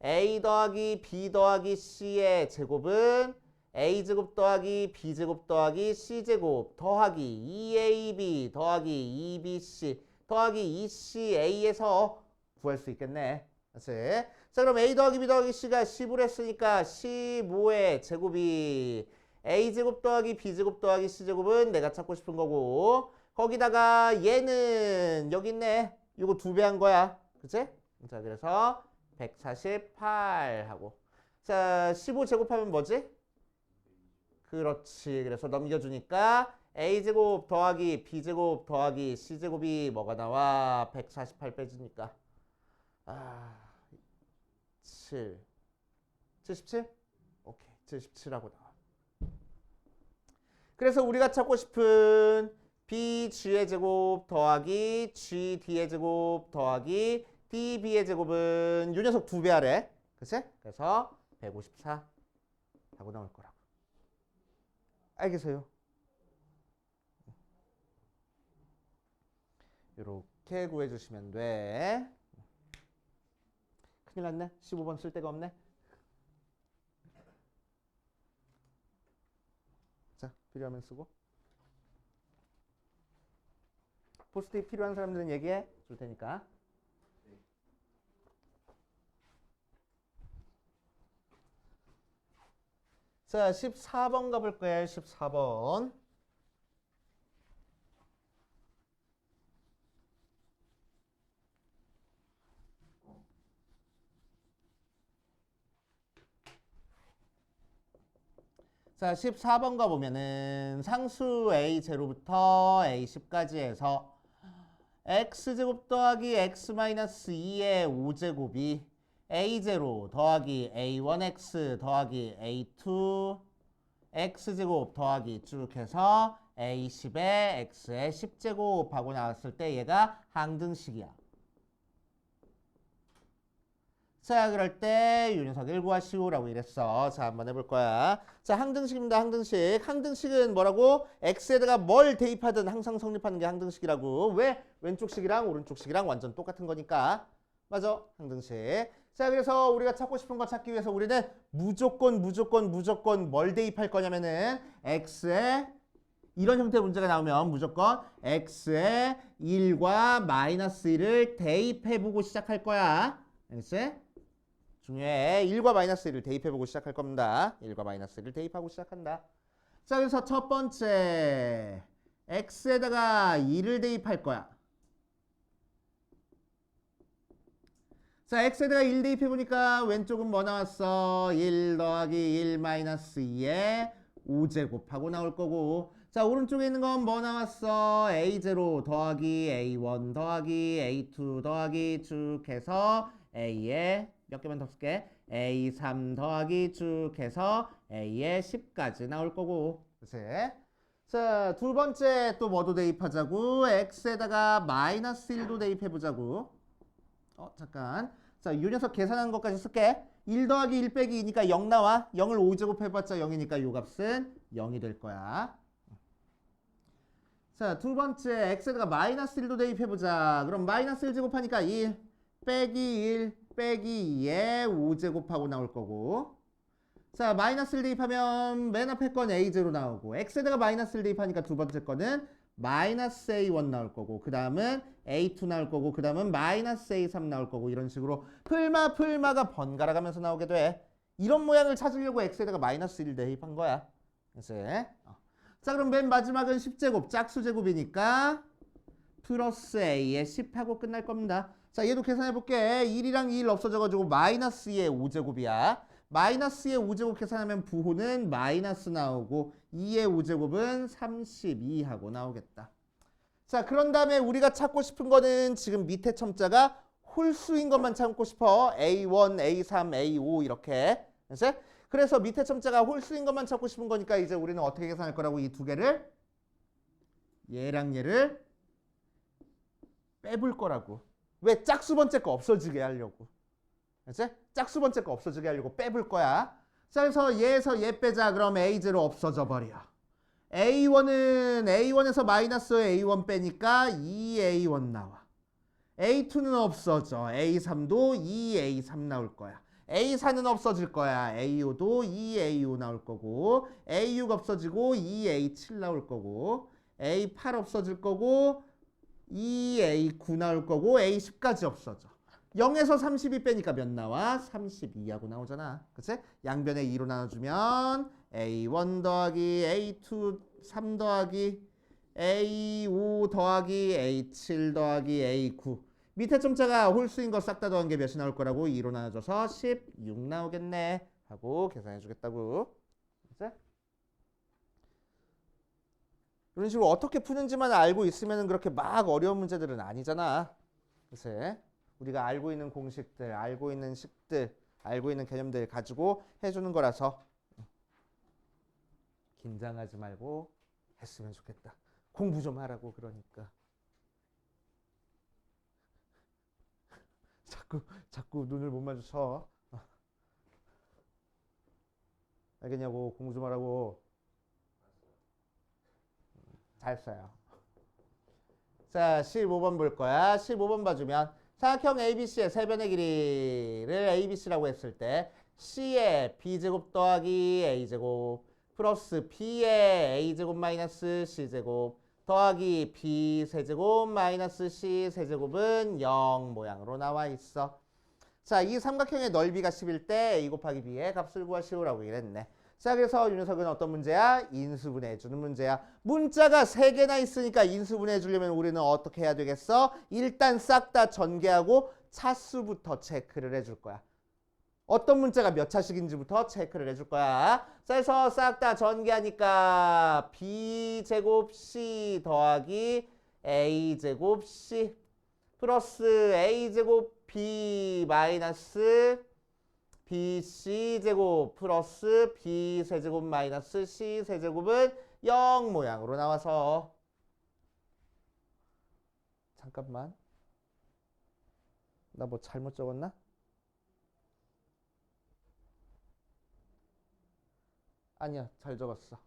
S1: A 더하기 B 더하기 C의 제곱은 A제곱 더하기 B제곱 더하기 C제곱 더하기 2AB 더하기 2BC 더하기 2CA에서 구할 수 있겠네. 그치? 자, 그럼 A 더하기 B 더하기 C가 10을 했으니까 15의 제곱이 A제곱 더하기 B제곱 더하기 C제곱은 내가 찾고 싶은 거고, 거기다가 얘는 여기 있네. 이거 2배 한 거야. 그치? 자, 그래서 148 하고. 자, 15 제곱하면 뭐지? 그렇지. 그래서 넘겨주니까 A제곱 더하기 B제곱 더하기 C제곱이 뭐가 나와? 148 빼주니까. 7. 77? 오케이. 77하고 나와. 그래서 우리가 찾고 싶은 BG의 제곱 더하기 GD의 제곱 더하기 DB의 제곱은 요 녀석 2배 하래. 그치? 그래서 154 하고 나올 거라고. 알겠어요? 이렇게 구해주시면 돼. 큰일 났네. 15번 쓸 데가 없네. 자, 필요하면 쓰고. 포스트잇 필요한 사람들은 얘기해 줄 테니까. 자, 14번 가볼 거예요. 14번. 자, 14번 가보면은 상수 A0부터 A10까지 해서 X제곱 더하기 X-2의 5제곱이 A0 더하기 A1X 더하기 A2 X제곱 더하기 쭉 해서 A10에 X의 10제곱 하고 나왔을 때 얘가 항등식이야. 자, 그럴 때 이 녀석을 구하시오라고 이랬어. 자, 한번 해볼 거야. 자, 항등식입니다. 항등식. 항등식은 뭐라고? X에다가 뭘 대입하든 항상 성립하는 게 항등식이라고. 왜? 왼쪽식이랑 오른쪽식이랑 완전 똑같은 거니까. 맞아. 항등식. 자, 그래서 우리가 찾고 싶은 거 찾기 위해서 우리는 무조건 뭘 대입할 거냐면은 x에 이런 형태의 문제가 나오면 무조건 x에 1과 마이너스 1을 대입해보고 시작할 거야. 알겠지? 중요해. 1과 마이너스 1을 대입해보고 시작할 겁니다. 1과 마이너스 1을 대입하고 시작한다. 자, 그래서 첫 번째 x에다가 2를 대입할 거야. 자, x에다가 1 대입해보니까 왼쪽은 뭐 나왔어? 1 더하기 1 마이너스 2에 5제곱하고 나올 거고, 자, 오른쪽에 있는 건 뭐 나왔어? a0 더하기 a1 더하기 a2 더하기 쭉 해서 a에 몇 개만 더 쓸게. a3 더하기 쭉 해서 a에 10까지 나올 거고. 그치? 자, 두 번째 또 뭐도 대입하자고? x에다가 마이너스 1도 대입해보자고. 잠깐. 자, 이 녀석 계산한 것까지 쓸게. 1 더하기 1 빼기 2니까 0 나와. 0을 5제곱 해봤자 0이니까 이 값은 0이 될 거야. 자, 두 번째 x에다가 마이너스 1도 대입해보자. 그럼 마이너스 1 제곱하니까 1 빼기 1 빼기 2에 5제곱하고 나올 거고. 자, 마이너스 1 대입하면 맨 앞에 건 a0 나오고, x에다가 마이너스 1 대입하니까 두 번째 거는 마이너스 a1 나올 거고, 그 다음은 a2 나올 거고, 그 다음은 마이너스 a3 나올 거고, 이런 식으로 풀마가 번갈아 가면서 나오게 돼. 이런 모양을 찾으려고 x에다가 마이너스 1 대입한 거야. 그치? 자, 그럼 맨 마지막은 10제곱, 짝수제곱이니까 플러스 a에 10하고 끝날 겁니다. 자, 얘도 계산해볼게. 1이랑 1 없어져가지고 마이너스 2의 5제곱이야. 마이너스 2의 5제곱 계산하면 부호는 마이너스 나오고 2의 5제곱은 32하고 나오겠다. 자, 그런 다음에 우리가 찾고 싶은 거는 지금 밑에 첨자가 홀수인 것만 찾고 싶어. A1, A3, A5 이렇게. 그래서 밑에 첨자가 홀수인 것만 찾고 싶은 거니까 이제 우리는 어떻게 계산할 거라고? 이 두 개를 얘랑 얘를 빼볼 거라고. 왜? 짝수 번째 거 없어지게 하려고. 그치? 짝수 번째 거 없어지게 하려고 빼볼 거야. 자, 그래서 얘에서 얘 빼자. 그럼 A0 없어져 버려. A1에서 마이너스 A1 빼니까 2A1 나와. A2는 없어져. A3도 2A3 나올 거야. A4는 없어질 거야. A5도 2A5 나올 거고, A6 없어지고 2A7 나올 거고, A8 없어질 거고, 2A9 나올 거고, A10까지 없어져. 0에서 32 빼니까 몇 나와? 32하고 나오잖아. 그치? 양변에 2로 나눠주면 A1 더하기 A2 3 더하기 A5 더하기 A7 더하기 A9. 밑에 점자가 홀수인 거 싹 다 더한 게 몇이 나올 거라고? 2로 나눠줘서 16 나오겠네 하고 계산해 주겠다고. 그치? 이런 식으로 어떻게 푸는지만 알고 있으면 그렇게 막 어려운 문제들은 아니잖아. 그치? 우리가 알고 있는 공식들, 알고 있는 식들, 알고 있는 개념들 가지고 해주는 거라서 긴장하지 말고 했으면 좋겠다. 공부 좀 하라고 그러니까. 자꾸 눈을 못 마주쳐. 알겠냐고. 공부 좀 하라고. 잘 써요. 자, 15번 볼 거야. 15번 봐주면 사각형 ABC의 세변의 길이를 ABC라고 했을 때 C의 B제곱 더하기 A제곱 플러스 B의 A제곱 마이너스 C제곱 더하기 B 세제곱 마이너스 C 세제곱은 0 모양으로 나와 있어. 자, 이 삼각형의 넓이가 10일 때 A 곱하기 B의 값을 구하시오라고 이랬네. 자, 그래서 이 녀석은 어떤 문제야? 인수분해 해주는 문제야. 문자가 3개나 있으니까 인수분해 해주려면 우리는 어떻게 해야 되겠어? 일단 싹 다 전개하고 차수부터 체크를 해줄 거야. 어떤 문자가 몇 차식인지부터 체크를 해줄 거야. 자, 그래서 싹 다 전개하니까 B제곱 C 더하기 A제곱 C 플러스 A제곱 B 마이너스 BC제곱 플러스 B세제곱 마이너스 C세제곱은 0 모양으로 나와서 잠깐만. 나 뭐 잘못 적었나? 아니야, 잘 적었어.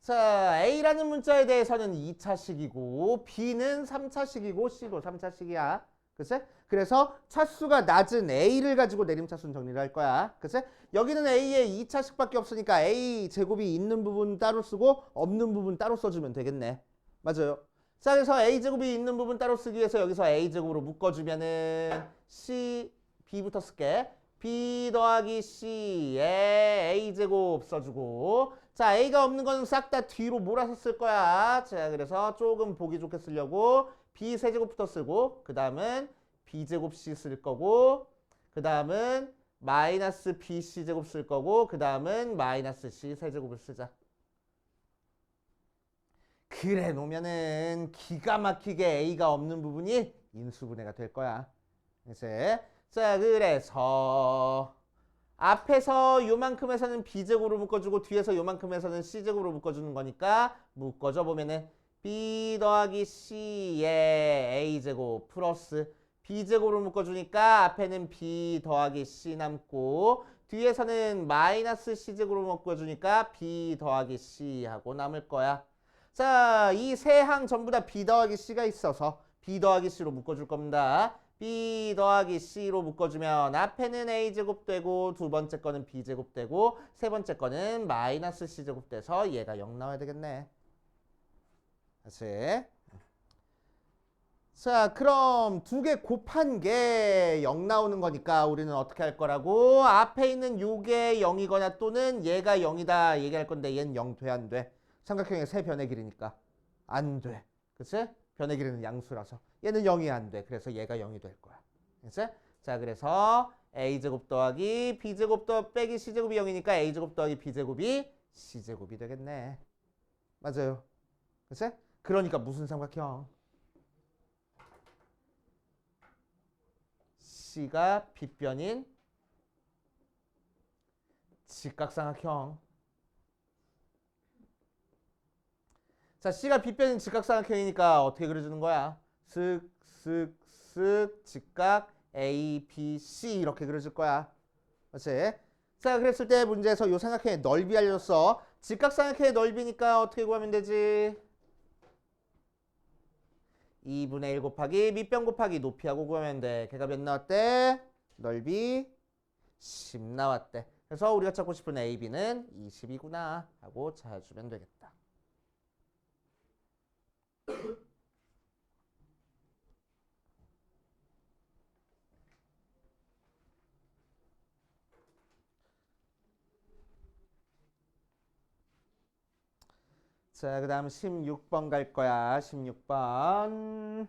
S1: 자, A라는 문자에 대해서는 2차식이고 B는 3차식이고 C도 3차식이야. 그치? 그래서 차수가 낮은 A를 가지고 내림차순 정리를 할 거야. 그치? 여기는 A에 2차식밖에 없으니까 A 제곱이 있는 부분 따로 쓰고 없는 부분 따로 써주면 되겠네. 맞아요. 자, 그래서 A 제곱이 있는 부분 따로 쓰기 위해서 여기서 A 제곱으로 묶어주면은 C, B부터 쓸게. B 더하기 C에 A 제곱 써주고, 자, A가 없는 거는 싹 다 뒤로 몰아서 쓸 거야. 자, 그래서 조금 보기 좋게 쓰려고 B 세제곱부터 쓰고, 그 다음은 B제곱 C 쓸 거고, 그 다음은 마이너스 BC 제곱 쓸 거고, 그 다음은 마이너스 C 세제곱을 쓰자. 그래 놓으면은 기가 막히게 A가 없는 부분이 인수분해가 될 거야. 이제 자, 그래서 앞에서 요만큼에서는 B제곱으로 묶어주고 뒤에서 요만큼에서는 C제곱으로 묶어주는 거니까 묶어줘 보면은 B 더하기 C에 A제곱 플러스 B제곱으로 묶어주니까 앞에는 B 더하기 C 남고 뒤에서는 마이너스 C제곱으로 묶어주니까 B 더하기 C 하고 남을 거야. 자, 이 세 항 전부 다 B 더하기 C가 있어서 B 더하기 C로 묶어줄 겁니다. B 더하기 C로 묶어주면 앞에는 A제곱 되고 두 번째 거는 B제곱 되고 세 번째 거는 마이너스 C제곱 돼서 얘가 0 나와야 되겠네. 다시. 자, 그럼 두 개 곱한 게 0 나오는 거니까 우리는 어떻게 할 거라고? 앞에 있는 요게 0이거나 또는 얘가 0이다 얘기할 건데 얘는 0 돼, 안 돼? 삼각형의 세 변의 길이니까 안 돼. 그치? 변의 길이는 양수라서 얘는 0이 안 돼. 그래서 얘가 0이 될 거야. 그치? 자, 그래서 A제곱 더하기 B제곱 더 빼기 C제곱이 0이니까 A제곱 더하기 B제곱이 C제곱이 되겠네. 맞아요. 그치? 그러니까 무슨 삼각형? C가 빗변인 직각삼각형. 자, C가 빗변인 직각삼각형이니까 어떻게 그려주는 거야? 쓱쓱쓱 직각 A, B, C 이렇게 그려줄 거야. 그렇지? 자, 그랬을 때 문제에서 요 삼각형의 넓이 알려줬어. 직각삼각형의 넓이니까 어떻게 구하면 되지? 2분의 1 곱하기 밑변 곱하기 높이하고 구하면 돼. 걔가 몇 나왔대? 넓이 10 나왔대. 그래서 우리가 찾고 싶은 AB는 20이구나 하고 찾아주면 되겠다. 자, 그 다음 16번 갈 거야. 16번.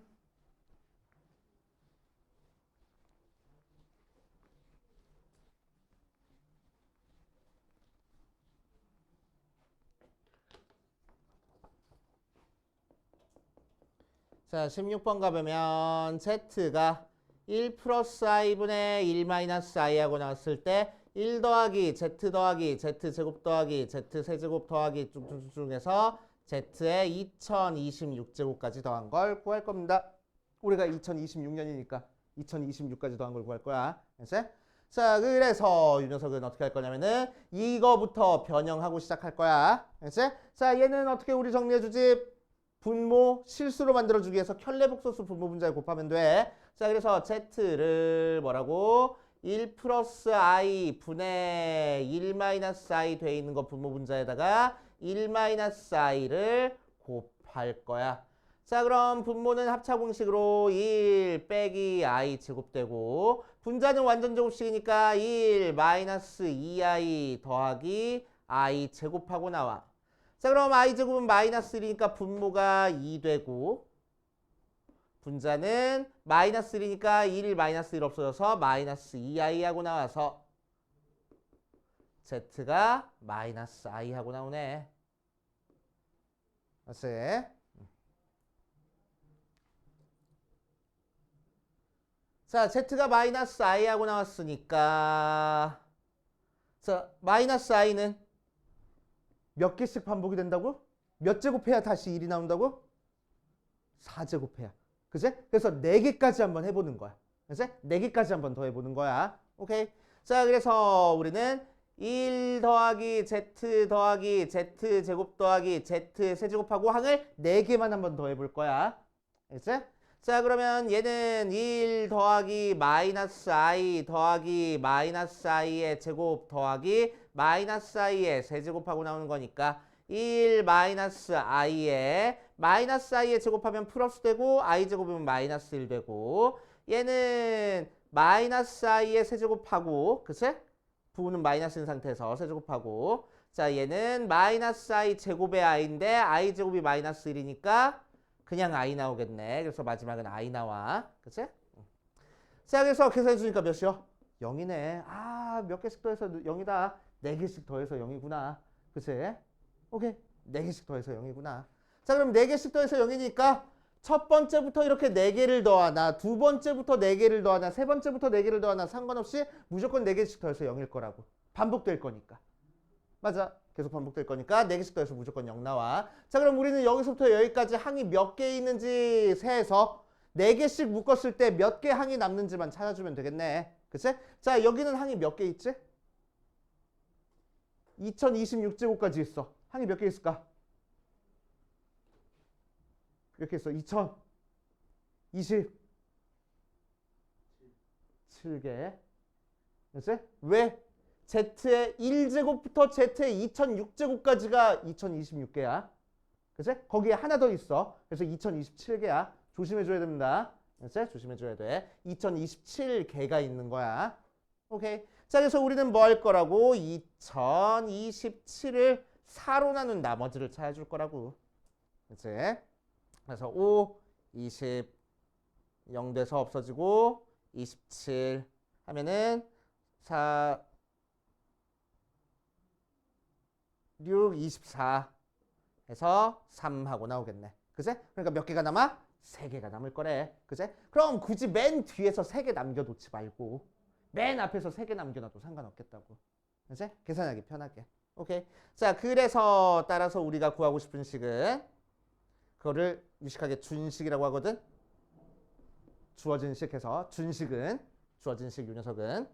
S1: 자, 16번 가보면 Z가 1 플러스 i분의 1 마이너스 i하고 나왔을 때 1 더하기 Z 더하기 Z 제곱 더하기 Z 세제곱 더하기 쭉쭉쭉 해서 Z의 2026제곱까지 더한 걸 구할 겁니다. 우리가 2026년이니까 2026까지 더한 걸 구할 거야. 알았지? 자, 그래서 이 녀석은 어떻게 할 거냐면은 이거부터 변형하고 시작할 거야. 알았지? 자, 얘는 어떻게 우리 정리해주지? 분모 실수로 만들어주기 위해서 켤레복소수 분모 분자에 곱하면 돼. 자, 그래서 Z를 뭐라고? 1 플러스 I 분의 1 마이너스 I 돼 있는 거 분모 분자에다가 1 마이너스 I를 곱할 거야. 자, 그럼 분모는 합차 공식으로 1 빼기 I 제곱되고 분자는 완전 제곱식이니까 1 마이너스 2I 더하기 I 제곱하고 나와. 자, 그럼 i제곱은 마이너스 1이니까 분모가 2 되고 분자는 마이너스 1이니까 1 마이너스 1 없어져서 마이너스 2i 하고 나와서 z가 마이너스 i 하고 나오네. 맞지? 자, z가 마이너스 i 하고 나왔으니까 자, 마이너스 i는 몇 개씩 반복이 된다고? 몇 제곱해야 다시 1이 나온다고? 4제곱해야. 그치? 그래서 4개까지 한번 해보는 거야. 그치? 4개까지 한번 더 해보는 거야. 오케이? 자, 그래서 우리는 1 더하기 Z 더하기 Z 제곱 더하기 Z 세제곱하고 항을 4개만 한번 더 해볼 거야. 알겠지? 자, 그러면 얘는 1 더하기 마이너스 i 더하기 마이너스 i의 제곱 더하기 마이너스 i의 세제곱하고 나오는 거니까 1 마이너스 i의 제곱하면 플러스 되고 i 제곱이면 마이너스 1 되고 얘는 마이너스 i의 세제곱하고 그치? 부호는 마이너스인 상태에서 세제곱하고 자 얘는 마이너스 i 제곱의 i인데 i 제곱이 마이너스 1이니까 그냥 i 나오겠네. 그래서 마지막은 i 나와. 그치? 자 그래서 계산해 주니까 몇이요? 0이네. 아 몇 개씩 더해서 0이다. 4개씩 더해서 0이구나. 그치? 오케이. 4개씩 더해서 0이구나. 자 그럼 4개씩 더해서 0이니까 첫 번째부터 이렇게 4개를 더하나 두 번째부터 4개를 더하나 세 번째부터 4개를 더하나 상관없이 무조건 4개씩 더해서 0일 거라고. 반복될 거니까. 맞아. 계속 반복될 거니까 4개씩 더해서 무조건 0 나와. 자 그럼 우리는 여기서부터 여기까지 항이 몇 개 있는지 세서 4개씩 묶었을 때 몇 개 항이 남는지만 찾아주면 되겠네. 그치? 자 여기는 항이 몇 개 있지? 2026제곱까지 있어. 항이 몇 개 있을까? 몇 개 있어? 2027개. 그치? 왜? Z의 1제곱부터 Z의 2006제곱까지가 2026개야. 그치? 거기에 하나 더 있어. 그래서 2027개야. 조심해줘야 됩니다. 그치? 조심해줘야 돼. 2027개가 있는 거야. 오케이. 자, 그래서 우리는 뭐 할 거라고? 2027을 4로 나눈 나머지를 찾아줄 거라고. 그치? 그래서 5, 20, 0 돼서 없어지고 27 하면은 4, 6, 24 해서 3하고 나오겠네. 그제? 그러니까 몇 개가 남아? 3개가 남을 거래. 그제? 그럼 굳이 맨 뒤에서 3개 남겨놓지 말고 맨 앞에서 3개 남겨놔도 상관없겠다고. 그제? 계산하기 편하게. 오케이. 자, 그래서 따라서 우리가 구하고 싶은 식은 그거를 유식하게 준식이라고 하거든. 주어진 식 해서 준식은 주어진 식 요 녀석은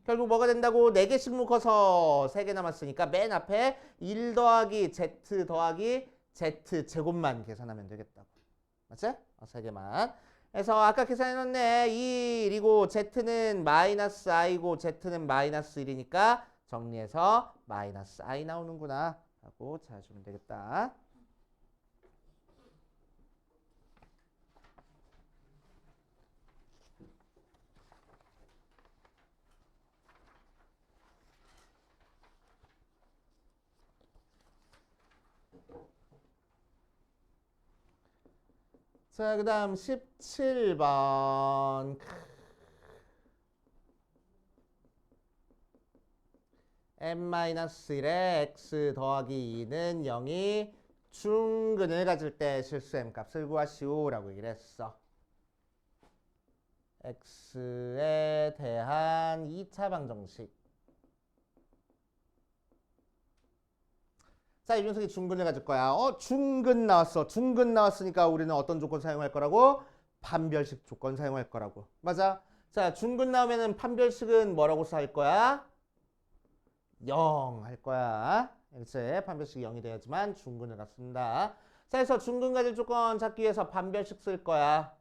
S1: 결국 뭐가 된다고? 4개씩 묶어서 3개 남았으니까 맨 앞에 1 더하기 Z 더하기 Z 제곱만 계산하면 되겠다고. 맞지? 3개만. 그래서 아까 계산해놨네. 1이고 Z는 마이너스 i고 Z는 마이너스 1이니까 정리해서 마이너스 i 나오는구나 하고 찾아주면 되겠다. 자, 그 다음 17번. n-1에 x 더하기 2는 0이 중근을 가질 때 실수 m값을 구하시오 라고 얘기를 했어. x에 대한 2차 방정식. 자, 이 녀석이 중근을 가질 거야. 중근 나왔어. 중근 나왔으니까 우리는 어떤 조건 사용할 거라고? 판별식 조건 사용할 거라고. 맞아. 자, 중근 나오면은 판별식은 뭐라고 할 거야? 0 할 거야. 그치? 판별식이 0이 돼야지만 중근을 갖습니다. 자, 그래서 중근 가질 조건 찾기 위해서 판별식 쓸 거야.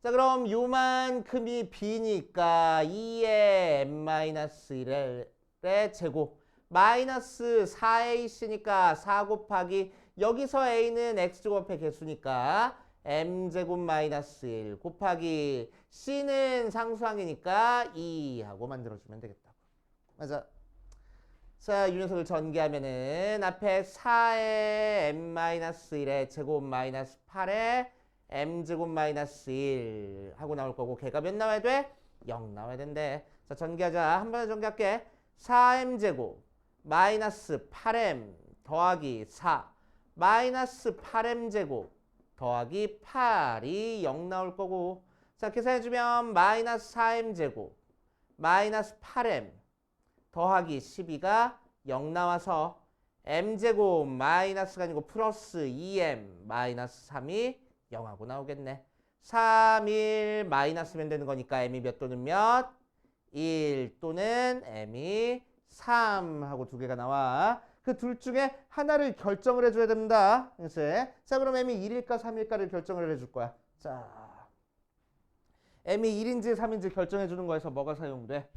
S1: 자, 그럼 요만큼이 b니까 2의 n-1의 제곱. 마이너스 4ac 니까 4 곱하기 여기서 a는 x제곱의 개수니까 m제곱 마이너스 1 곱하기 c는 상수항이니까 2 하고 만들어주면 되겠다고. 맞아. 자, 이 녀석을 전개하면은 앞에 4의 m-1의 제곱 마이너스 8의 m제곱 마이너스 1 하고 나올 거고 걔가 몇 나와야 돼? 0 나와야 된대. 자, 전개하자. 한 번에 전개할게. 4m제곱 마이너스 8m 더하기 4 마이너스 8m제곱 더하기 8이 0 나올 거고 자 계산해주면 마이너스 4m제곱 마이너스 8m 더하기 12가 0 나와서 m제곱 마이너스가 아니고 플러스 2m 마이너스 3이 0하고 나오겠네. 3, 1 마이너스면 되는 거니까 m이 몇 또는 몇? 1 또는 m이 3 하고 두 개가 나와. 그 둘 중에 하나를 결정을 해줘야 됩니다. 그치? 자, 그럼 m이 1일까 3일까를 결정을 해줄 거야. 자, m이 1인지 3인지 결정해 주는 거에서 뭐가 사용돼?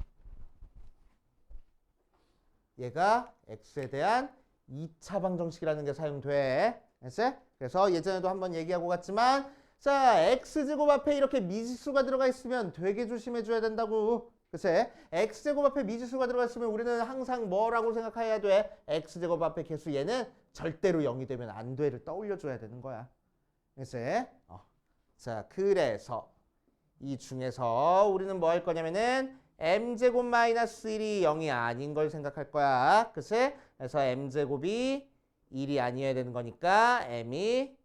S1: 얘가 x에 대한 2차 방정식이라는 게 사용돼. 알았지? 그래서 예전에도 한번 얘기하고 갔지만 자, x제곱 앞에 이렇게 미지수가 들어가 있으면 되게 조심해 줘야 된다고. 그치? x제곱 앞에 미지수가 들어가 있으면 우리는 항상 뭐라고 생각해야 돼? x제곱 앞에 개수 얘는 절대로 0이 되면 안 돼를 떠올려 줘야 되는 거야. 그치? 자, 그래서 이 중에서 우리는 뭐 할 거냐면은 m제곱 마이너스 1이 0이 아닌 걸 생각할 거야. 그치? 그래서 m제곱이 1이 아니어야 되는 거니까 m이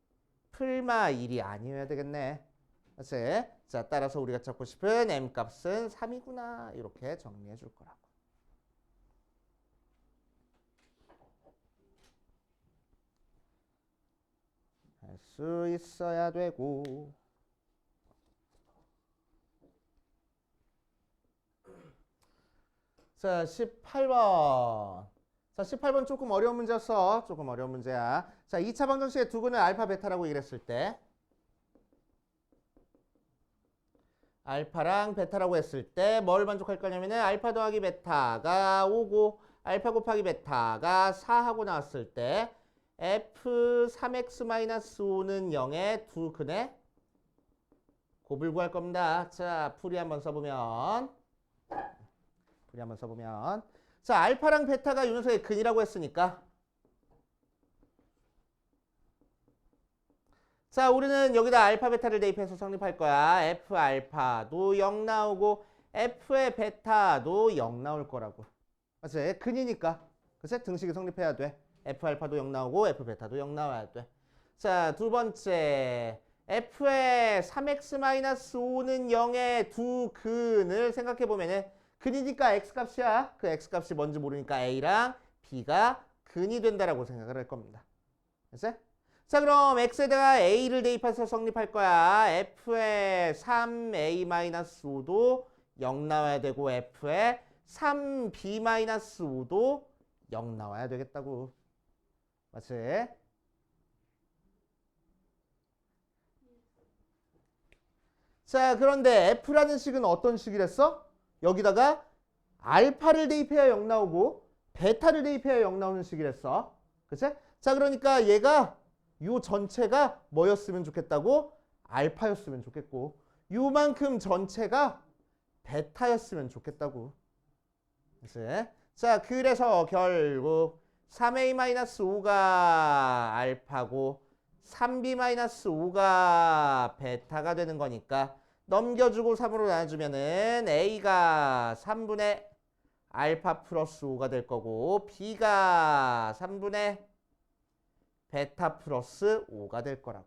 S1: 풀마 1이 아니어야 되겠네. 그치? 자, 따라서 우리가 찾고 싶은 m 값은 3이구나. 이렇게 정리해 줄 거라고. 할 수 있어야 되고. 자, 18번. 자, 18번 조금 어려운 문제였어. 조금 어려운 문제야. 자, 2차 방정식의 두근을 알파, 베타라고 얘기했을 때 알파랑 베타라고 했을 때 뭘 만족할 거냐면은 알파 더하기 베타가 5고 알파 곱하기 베타가 4하고 나왔을 때 f3x-5는 0의 두 근의 곱을 구할 겁니다. 자, 풀이 한번 써보면 자, 알파랑 베타가 이 녀석의 근이라고 했으니까 자, 우리는 여기다 알파 베타를 대입해서 성립할 거야. f 알파도 0 나오고 f의 베타도 0 나올 거라고. 맞지? 근이니까. 그치? 등식이 성립해야 돼. f 알파도 0 나오고 f 베타도 0 나와야 돼. 자, 두 번째. f의 3x-5는 0의 두 근을 생각해 보면은 근이니까 x값이야. 그 x값이 뭔지 모르니까 a랑 b가 근이 된다라고 생각을 할 겁니다. 됐어? 자, 그럼 x에다가 a를 대입해서 성립할 거야. f의 3a-5도 0 나와야 되고 f의 3b-5도 0 나와야 되겠다고. 맞지? 자, 그런데 f라는 식은 어떤 식이랬어? 여기다가 알파를 대입해야 0 나오고 베타를 대입해야 0 나오는 식이랬어. 그치? 자, 그러니까 얘가 요 전체가 뭐였으면 좋겠다고? 알파였으면 좋겠고 요만큼 전체가 베타였으면 좋겠다고. 그치? 자, 그래서 결국 3a-5가 알파고 3b-5가 베타가 되는 거니까 넘겨주고 3으로 나눠주면은 a가 3분의 알파 플러스 5가 될 거고 b가 3분의 베타 플러스 5가 될 거라고.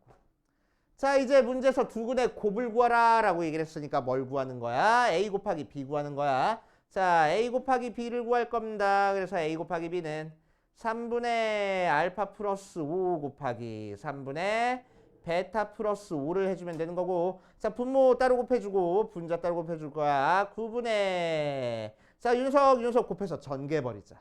S1: 자, 이제 문제에서 두 근의 곱을 구하라 라고 얘기를 했으니까 뭘 구하는 거야? a 곱하기 b 구하는 거야. 자, a 곱하기 b를 구할 겁니다. 그래서 a 곱하기 b는 3분의 알파 플러스 5 곱하기 3분의 베타 플러스 5를 해주면 되는 거고 자, 분모 따로 곱해주고 분자 따로 곱해줄 거야. 9분의 자, 윤석 곱해서 전개해버리자.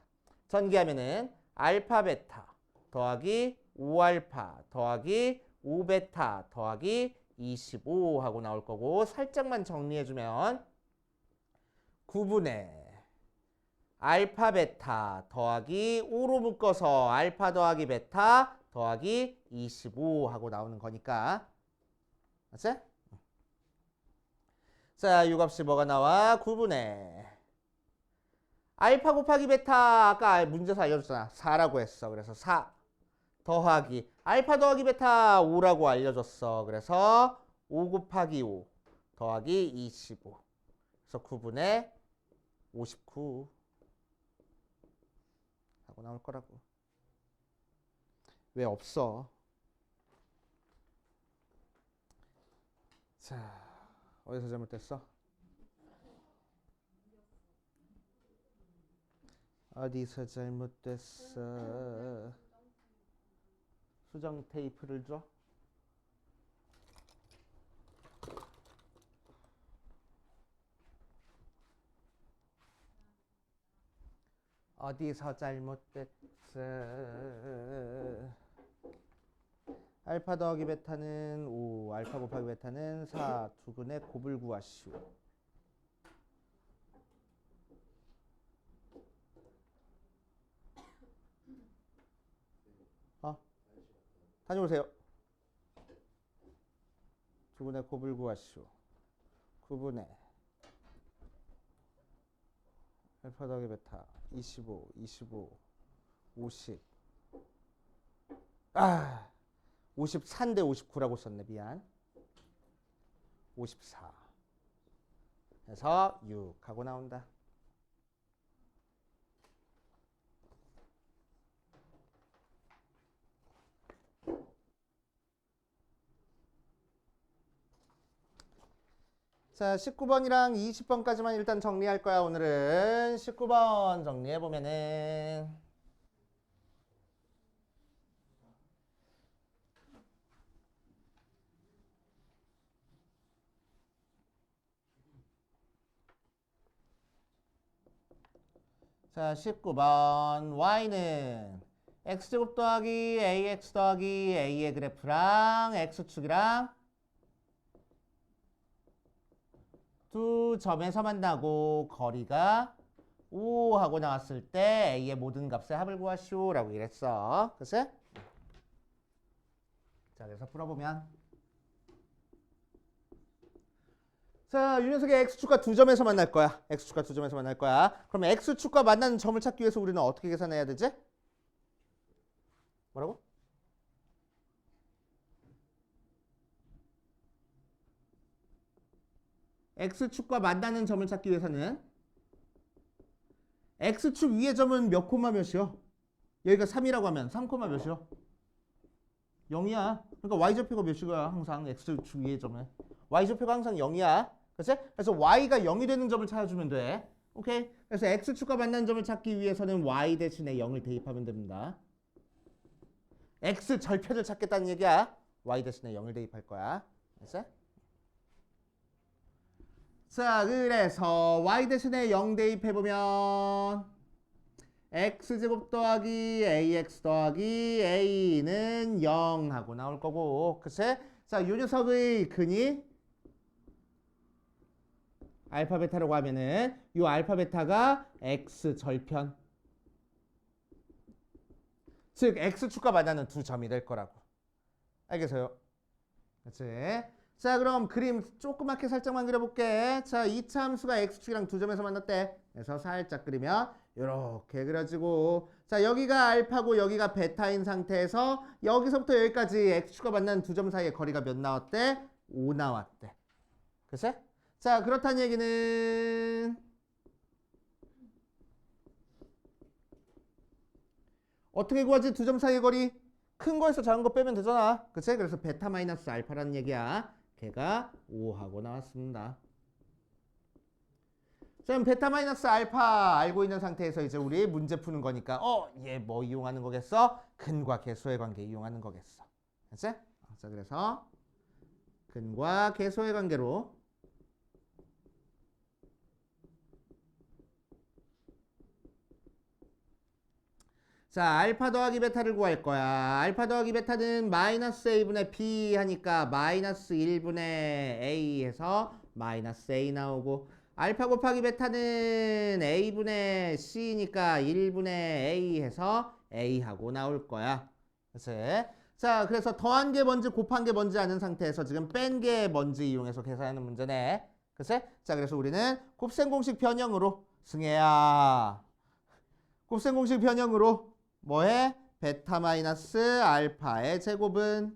S1: 전개하면은 알파 베타 더하기 5알파 더하기 5베타 더하기 25 하고 나올 거고 살짝만 정리해주면 9분의 알파 베타 더하기 5로 묶어서 알파 더하기 베타 더하기 25 하고 나오는 거니까 맞지? 자, 이 값이 뭐가 나와? 9분의 알파 곱하기 베타 아까 문제에서 알려줬잖아. 4라고 했어. 그래서 4 더하기 알파 더하기 베타 5라고 알려줬어. 그래서 5 곱하기 5 더하기 25 그래서 9분의 59 하고 나올 거라고. 왜 없어? 자, 어디서 잘못됐어? 어디서 잘못됐어? 수정 테이프를 줘? 어디서 잘못됐어? 알파 더하기 베타는 5, 알파 곱하기 베타는 4, 두근의 곱을 구하시오. 다녀오세요. 두근의 곱을 구하시오. 9분의 알파 더하기 베타 25, 25, 50. 54인데 59라고 썼네. 미안. 54. 그래서 6 하고 나온다. 자, 19번이랑 20번까지만 일단 정리할 거야. 오늘은 19번 정리해보면은 자, 19번 y는 x제곱 더하기 ax 더하기 a의 그래프랑 x축이랑 두 점에서 만나고 거리가 5 하고 나왔을 때 a의 모든 값의 합을 구하시오 라고 이랬어. 그치? 자, 그래서 풀어보면 자, 이 녀석의 x축과 두 점에서 만날 거야. x축과 두 점에서 만날 거야. 그러면 x축과 만나는 점을 찾기 위해서 우리는 어떻게 계산해야 되지? 뭐라고? x축과 만나는 점을 찾기 위해서는 x축 위의 점은 몇 콤마 몇이요? 여기가 3이라고 하면 3 콤마 몇이요? 0이야. 그러니까 y좌표가 몇이고요? 항상 x축 위의 점은 y좌표가 항상 0이야. 그치? 그래서 y가 0이 되는 점을 찾아주면 돼. 오케이? 그래서 x축과 만나는 점을 찾기 위해서는 y 대신에 0을 대입하면 됩니다. x 절편을 찾겠다는 얘기야. y 대신에 0을 대입할 거야. 알았어? 자, 그래서 y 대신에 0 대입해보면 x제곱 더하기 ax 더하기 a는 0 하고 나올 거고. 그치? 자, 요 녀석의 근이 알파 베타라고 하면은 요 알파 베타가 x 절편. 즉 x축과 만나는 두 점이 될 거라고. 알겠어요? 그치? 자, 그럼 그림 조그맣게 살짝만 그려볼게. 자, 2차 함수가 x축이랑 두 점에서 만났대. 그래서 살짝 그리면 이렇게 그려지고, 자, 여기가 알파고 여기가 베타인 상태에서 여기서부터 여기까지 x축과 만나는 두 점 사이의 거리가 몇 나왔대? 5 나왔대. 그치? 자, 그렇다는 얘기는 어떻게 구하지? 두 점 사이의 거리 큰 거에서 작은 거 빼면 되잖아. 그치? 그래서 베타 마이너스 알파라는 얘기야. 걔가 5하고 나왔습니다. 자, 그럼 베타 마이너스 알파 알고 있는 상태에서 이제 우리 문제 푸는 거니까 얘 뭐 이용하는 거겠어? 근과 계수의 관계 이용하는 거겠어. 그치? 자, 그래서 근과 계수의 관계로 자, 알파 더하기 베타를 구할 거야. 알파 더하기 베타는 마이너스 a분의 b 하니까 마이너스 1분의 a 해서 마이너스 a 나오고, 알파 곱하기 베타는 a분의 c니까 1분의 a 해서 a 하고 나올 거야. 그치? 자, 그래서 더한 게 뭔지 곱한 게 뭔지 아는 상태에서 지금 뺀 게 뭔지 이용해서 계산하는 문제네. 그치? 자, 그래서 우리는 곱셈 공식 변형으로 승혜야. 곱셈 공식 변형으로 뭐해? 베타 마이너스 알파의 제곱은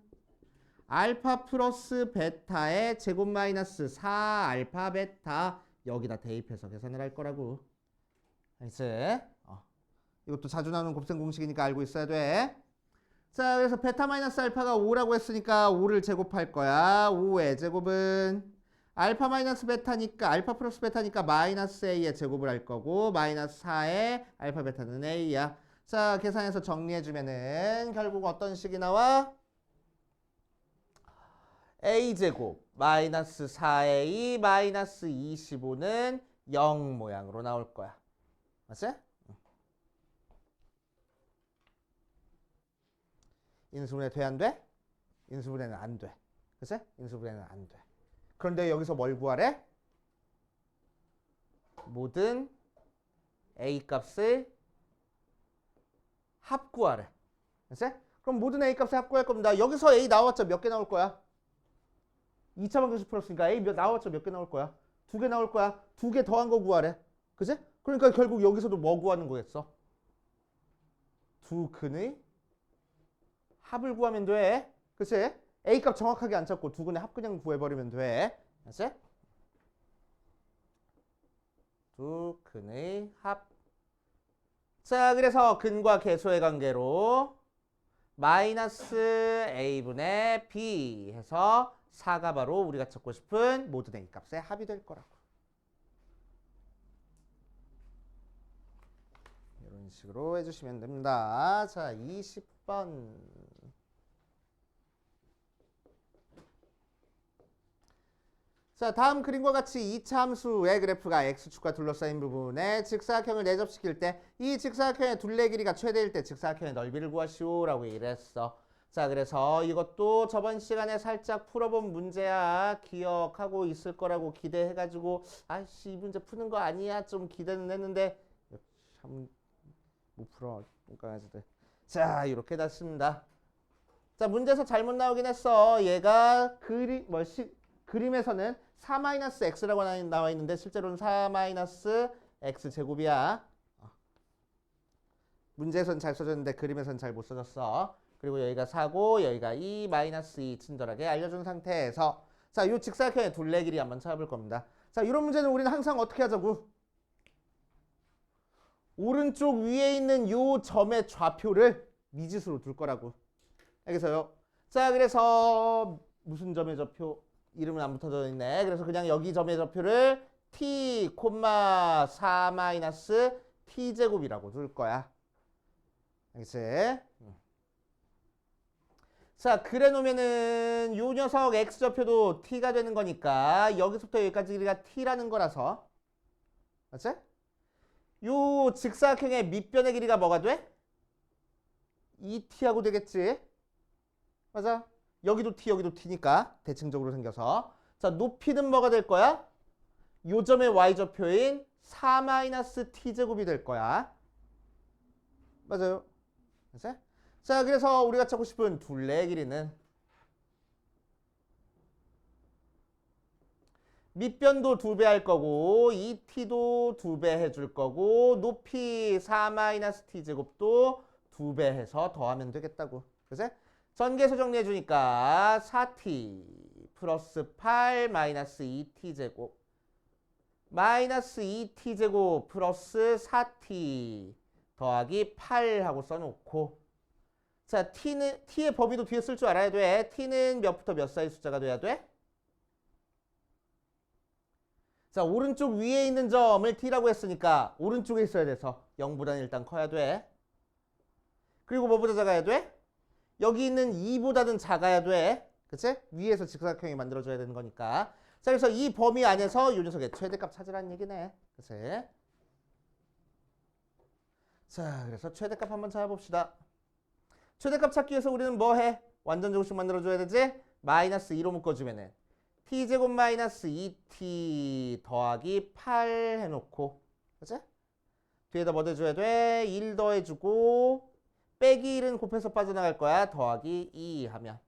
S1: 알파 플러스 베타의 제곱 마이너스 4 알파 베타 여기다 대입해서 계산을 할 거라고. 알겠지? 이것도 자주 나오는 곱셈 공식이니까 알고 있어야 돼. 자, 그래서 베타 마이너스 알파가 5라고 했으니까 5를 제곱할 거야. 5의 제곱은 알파 마이너스 베타니까 알파 플러스 베타니까 마이너스 a의 제곱을 할 거고, 마이너스 4의 알파 베타는 a야. 자, 계산해서 정리해주면은 결국 어떤 식이 나와? a제곱 마이너스 4a 마이너스 25는 0 모양으로 나올 거야. 맞지? 인수분해 돼, 안 돼? 인수분해는 안 돼. 그치? 인수분해는 안 돼. 그런데 여기서 뭘 구하래? 모든 A 값을 합 구하래. 그치? 그럼 모든 A 값을 합 구할 겁니다. 여기서 A 나왔자 몇 개 나올 거야? 2차 방정식 풀었으니까 A 나왔자 몇 개 나올 거야? 2개 나올 거야. 2개 더한 거 구하래. 그치? 그러니까 결국 여기서도 뭐 구하는 거겠어? 두 근의 합을 구하면 돼. 그치? A 값 정확하게 안 찾고 두 근의 합 그냥 구해버리면 돼. 그치? 두 근의 합. 자, 그래서 근과 계수의 관계로 마이너스 A분의 B 해서 4가 바로 우리가 찾고 싶은 모든 A 값의 합이 될 거라고. 이런 식으로 해주시면 됩니다. 자, 20번. 자, 다음 그림과 같이 2차 함수의 그래프가 x축과 둘러싸인 부분에 직사각형을 내접시킬 때 이 직사각형의 둘레 길이가 최대일 때 직사각형의 넓이를 구하시오라고 이랬어. 자, 그래서 이것도 저번 시간에 살짝 풀어본 문제야. 기억하고 있을 거라고 기대해가지고 아이씨 이 문제 푸는 거 아니야 좀 기대는 했는데 참 못 풀어 똥강아지들. 자, 이렇게 났습니다. 자, 문제에서 잘못 나오긴 했어. 얘가 그림에서는 4-x라고 나와 있는데 실제로는 4-x 제곱이야. 문제에서는 잘 써졌는데 그림에서는 잘 못 써졌어. 그리고 여기가 4고 여기가 2-2 친절하게 알려준 상태에서 자, 이 직사각형의 둘레 길이 한번 찾아볼 겁니다. 자, 이런 문제는 우리는 항상 어떻게 하자고? 오른쪽 위에 있는 이 점의 좌표를 미지수로 둘 거라고. 알겠어요? 자, 그래서 무슨 점의 좌표? 이름은 안 붙어져 있네. 그래서 그냥 여기 점의 좌표를 t, 4-t제곱이라고 둘 거야. 알겠지? 자, 그래 놓으면은 요 녀석 x좌표도 t가 되는 거니까 여기서부터 여기까지 길이가 t라는 거라서 맞지? 요 직사각형의 밑변의 길이가 뭐가 돼? 2t하고 되겠지? 맞아? 여기도 t 여기도 t니까 대칭적으로 생겨서 자, 높이는 뭐가 될 거야? 요 점의 y좌표인 4-t제곱이 될 거야. 맞아요? 맞아? 자, 그래서 우리가 찾고 싶은 둘레의 길이는 밑변도 2배 할 거고 이 t도 2배 해줄 거고 높이 4-t제곱도 2배 해서 더하면 되겠다고. 그치? 전개수 정리해 주니까 4t 플러스 8 마이너스 2t제곱 마이너스 2t제곱 플러스 4t 더하기 8하고 써놓고 자, t의 범위도 뒤에 쓸 줄 알아야 돼. t는 몇부터 몇 사이 숫자가 돼야 돼? 자, 오른쪽 위에 있는 점을 t라고 했으니까 오른쪽에 있어야 돼서 0보다는 일단 커야 돼. 그리고 뭐보다 작아야 돼? 여기 있는 2보다는 작아야 돼. 그치? 위에서 직사각형이 만들어져야 되는 거니까. 자, 그래서 이 범위 안에서 이 녀석의 최대값 찾으라는 얘기네. 그치? 자, 그래서 최대값 한번 찾아봅시다. 최대값 찾기 위해서 우리는 뭐 해? 완전 제곱식 만들어줘야 되지? 마이너스 2로 묶어주면은 t제곱 마이너스 2t 더하기 8 해놓고 그치? 뒤에다 뭐 대줘야 돼? 1 더해주고 빼기 1은 곱해서 빠져나갈 거야. 더하기 2 하면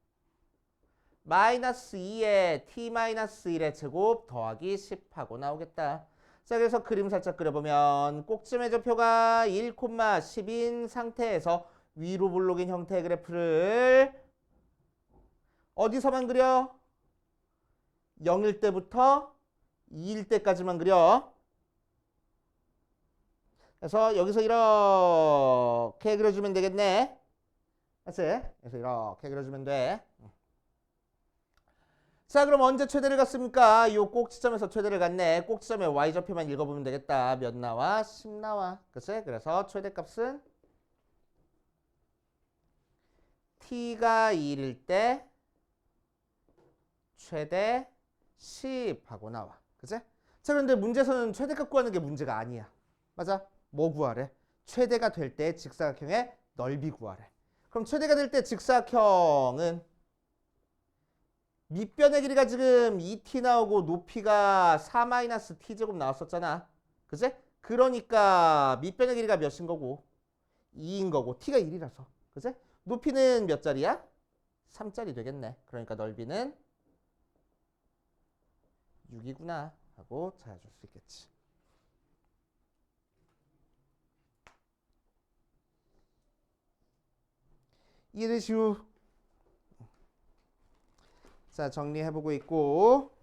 S1: 마이너스 2에 t 마이너스 1의 제곱 더하기 10하고 나오겠다. 자, 그래서 그림 살짝 그려보면 꼭지의 좌표가 1,10인 상태에서 위로 볼록인 형태의 그래프를 어디서만 그려? 0일 때부터 2일 때까지만 그려. 그래서 여기서 이렇게 그려주면 되겠네. 맞지? 그래서 이렇게 그려주면 돼. 자, 그럼 언제 최대를 갔습니까? 요 꼭지점에서 최대를 갔네. 꼭지점의 y좌표만 읽어보면 되겠다. 몇 나와? 10 나와. 그치? 그래서 최대값은 t가 2일 때 최대 10하고 나와. 그치? 자, 그런데 문제에서는 최대값 구하는 게 문제가 아니야. 맞아? 뭐 구하래? 최대가 될 때 직사각형의 넓이 구하래. 그럼 최대가 될 때 직사각형은 밑변의 길이가 지금 2t 나오고 높이가 4-t제곱 나왔었잖아. 그치? 그러니까 밑변의 길이가 몇인 거고 2인 거고 t가 1이라서. 그치? 높이는 몇 자리야? 3짜리 되겠네. 그러니까 넓이는 6이구나 하고 찾아줄 수 있겠지. 이해되시오? 자, 정리해보고 있고